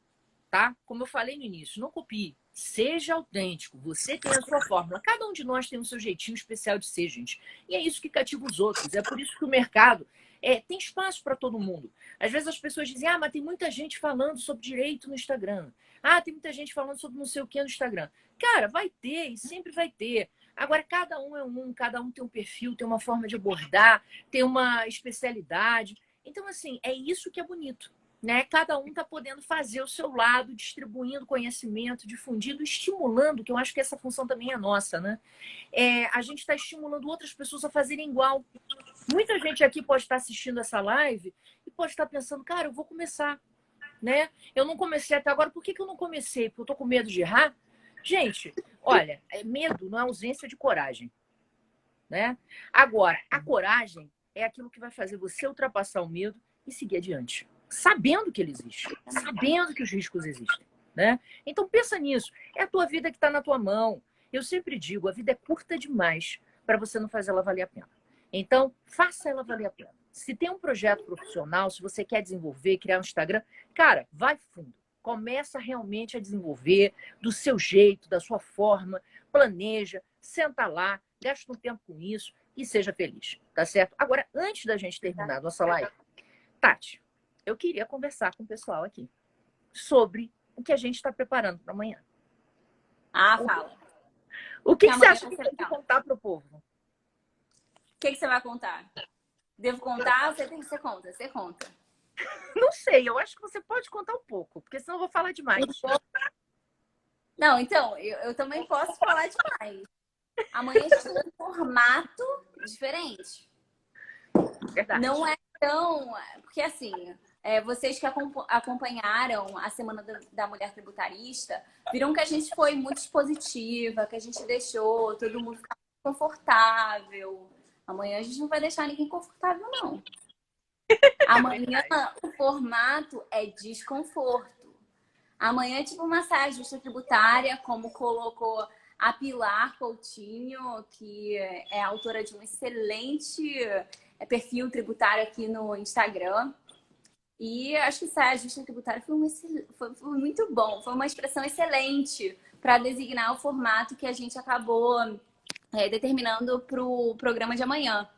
tá? Como eu falei no início, não copie. Seja autêntico, você tem a sua fórmula. Cada um de nós tem o seu jeitinho especial de ser, gente. E é isso que cativa os outros. É por isso que o mercado tem espaço para todo mundo. Às vezes as pessoas dizem, mas tem muita gente falando sobre direito no Instagram. Ah, tem muita gente falando sobre não sei o que no Instagram. Cara, vai ter e sempre vai ter. Agora, cada um é cada um tem um perfil, tem uma forma de abordar, tem uma especialidade. Então, assim, é isso que é bonito. Né? Cada um está podendo fazer o seu lado, distribuindo conhecimento, difundindo, estimulando, que eu acho que essa função também é nossa, né? A gente está estimulando outras pessoas a fazerem igual. Muita gente aqui pode estar assistindo essa live e pode estar pensando, cara, eu vou começar, né? Eu não comecei até agora, por que eu não comecei? Porque eu tô com medo de errar? Gente, olha, medo não é ausência de coragem, né? Agora, a coragem é aquilo que vai fazer você ultrapassar o medo e seguir adiante, sabendo que ele existe, sabendo que os riscos existem, né? Então pensa nisso, é a tua vida que está na tua mão. Eu sempre digo, a vida é curta demais para você não fazer ela valer a pena. Então, faça ela valer a pena. Se tem um projeto profissional, se você quer desenvolver, criar um Instagram, cara, vai fundo. Começa realmente a desenvolver do seu jeito, da sua forma, planeja, senta lá, gasta um tempo com isso e seja feliz, tá certo? Agora, antes da gente terminar a nossa live, Tati, eu queria conversar com o pessoal aqui sobre o que a gente está preparando para amanhã. Ah, fala. O que você acha que tem que contar para o povo? O que você vai contar? Devo contar ou você conta? Você conta. Não sei, eu acho que você pode contar um pouco, porque senão eu vou falar demais. Não, então, eu também posso falar demais. Amanhã a gente tem um formato diferente. Verdade. Não é tão. Porque, assim, vocês que acompanharam a Semana da Mulher Tributarista viram que a gente foi muito expositiva, que a gente deixou todo mundo ficar confortável. Amanhã a gente não vai deixar ninguém confortável, não. Amanhã o formato é desconforto. Amanhã é tipo uma saia justa tributária, como colocou a Pilar Coutinho, que é autora de um excelente perfil tributário aqui no Instagram. E acho que saia justa tributária foi muito bom, foi uma expressão excelente para designar o formato que a gente acabou determinando para o programa de amanhã,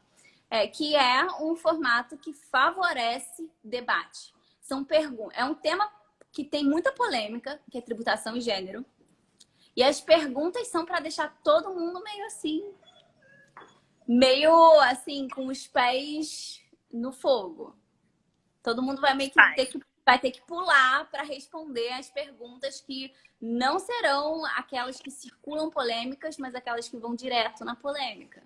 que é um formato que favorece debate. É um tema que tem muita polêmica, que é tributação e gênero. E as perguntas são para deixar todo mundo meio assim, com os pés no fogo. Todo mundo vai meio que vai ter que pular para responder as perguntas que não serão aquelas que circulam polêmicas, mas aquelas que vão direto na polêmica.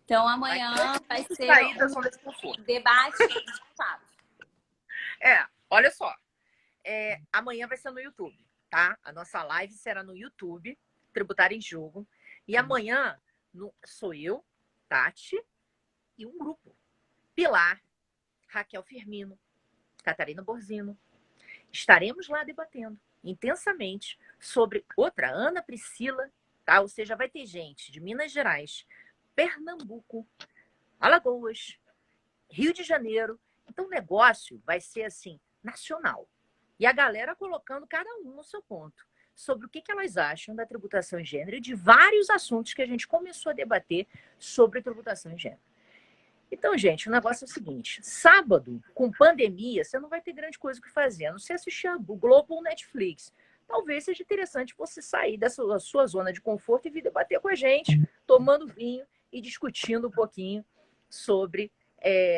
Então amanhã vai ser um debate de fato. Olha só. Amanhã vai ser no YouTube, tá? A nossa live será no YouTube, Tributário em Jogo. E amanhã sou eu, Tati, e um grupo. Pilar, Raquel Firmino, Catarina Borzino. Estaremos lá debatendo intensamente sobre outra Ana Priscila, tá? Ou seja, vai ter gente de Minas Gerais, Pernambuco, Alagoas, Rio de Janeiro. Então o negócio vai ser assim, nacional. E a galera colocando cada um no seu ponto sobre o que elas acham da tributação em gênero e de vários assuntos que a gente começou a debater sobre tributação em gênero. Então, gente, o negócio é o seguinte: sábado, com pandemia, você não vai ter grande coisa o que fazer, a não ser assistir a Globo ou Netflix. Talvez seja interessante você sair dessa sua zona de conforto e vir debater com a gente, tomando vinho e discutindo um pouquinho sobre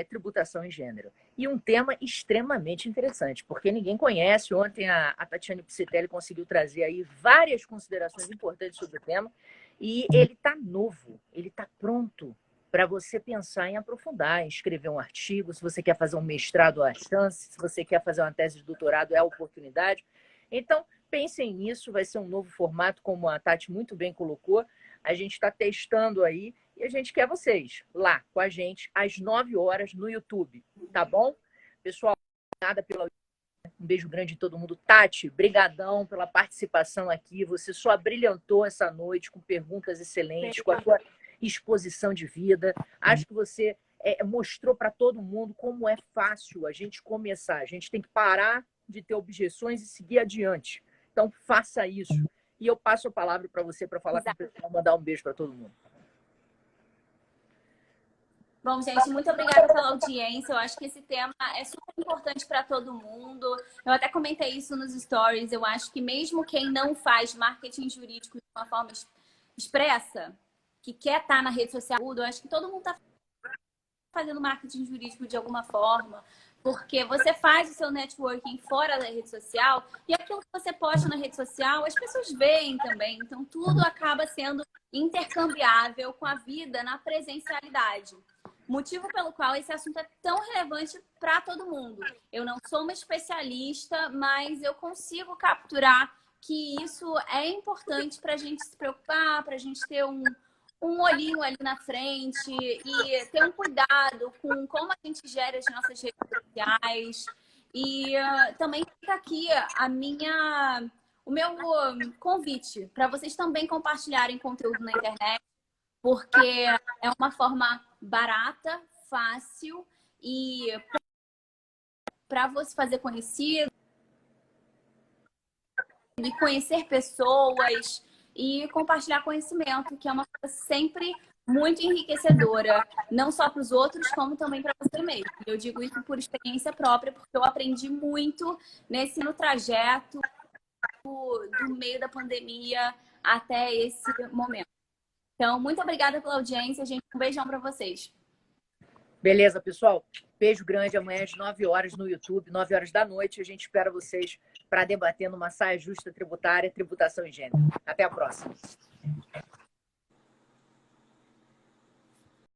tributação em gênero. E um tema extremamente interessante, porque ninguém conhece. Ontem a Tatiane Piscitelli conseguiu trazer aí várias considerações importantes sobre o tema, e ele está novo, ele está pronto para você pensar em aprofundar, em escrever um artigo. Se você quer fazer um mestrado, é a chance. Se você quer fazer uma tese de doutorado, é a oportunidade. Então, pensem nisso, vai ser um novo formato, como a Tati muito bem colocou. A gente está testando aí e a gente quer vocês lá com a gente às 9 horas no YouTube, tá bom? Pessoal, nada pela... Um beijo grande em todo mundo. Tati, brigadão pela participação aqui. Você só abrilhantou essa noite com perguntas excelentes, com a sua exposição de vida. Acho que você mostrou para todo mundo como é fácil a gente começar. A gente tem que parar de ter objeções e seguir adiante. Então, faça isso. E eu passo a palavra para você para falar com o pessoal, mandar um beijo para todo mundo. Bom, gente, muito obrigada pela audiência. Eu acho que esse tema é super importante para todo mundo. Eu até comentei isso nos stories. Eu acho que mesmo quem não faz marketing jurídico de uma forma expressa, que quer estar na rede social, eu acho que todo mundo está fazendo marketing jurídico de alguma forma, porque você faz o seu networking fora da rede social e aquilo que você posta na rede social, as pessoas veem também. Então, tudo acaba sendo intercambiável com a vida na presencialidade. Motivo pelo qual esse assunto é tão relevante para todo mundo. Eu não sou uma especialista, mas eu consigo capturar que isso é importante para a gente se preocupar, para a gente ter um olhinho ali na frente e ter um cuidado com como a gente gera as nossas redes sociais. E também fica aqui o meu convite para vocês também compartilharem conteúdo na internet, porque é uma forma barata, fácil e para você fazer conhecido e conhecer pessoas e compartilhar conhecimento, que é uma coisa sempre muito enriquecedora, não só para os outros, como também para você mesmo. Eu digo isso por experiência própria, porque eu aprendi muito no trajeto do meio da pandemia até esse momento. Então, muito obrigada pela audiência, gente. Um beijão para vocês. Beleza, pessoal? Beijo grande. Amanhã às 9 horas no YouTube, 9 horas da noite. A gente espera vocês para debater numa saia justa tributária, tributação e gênero. Até a próxima.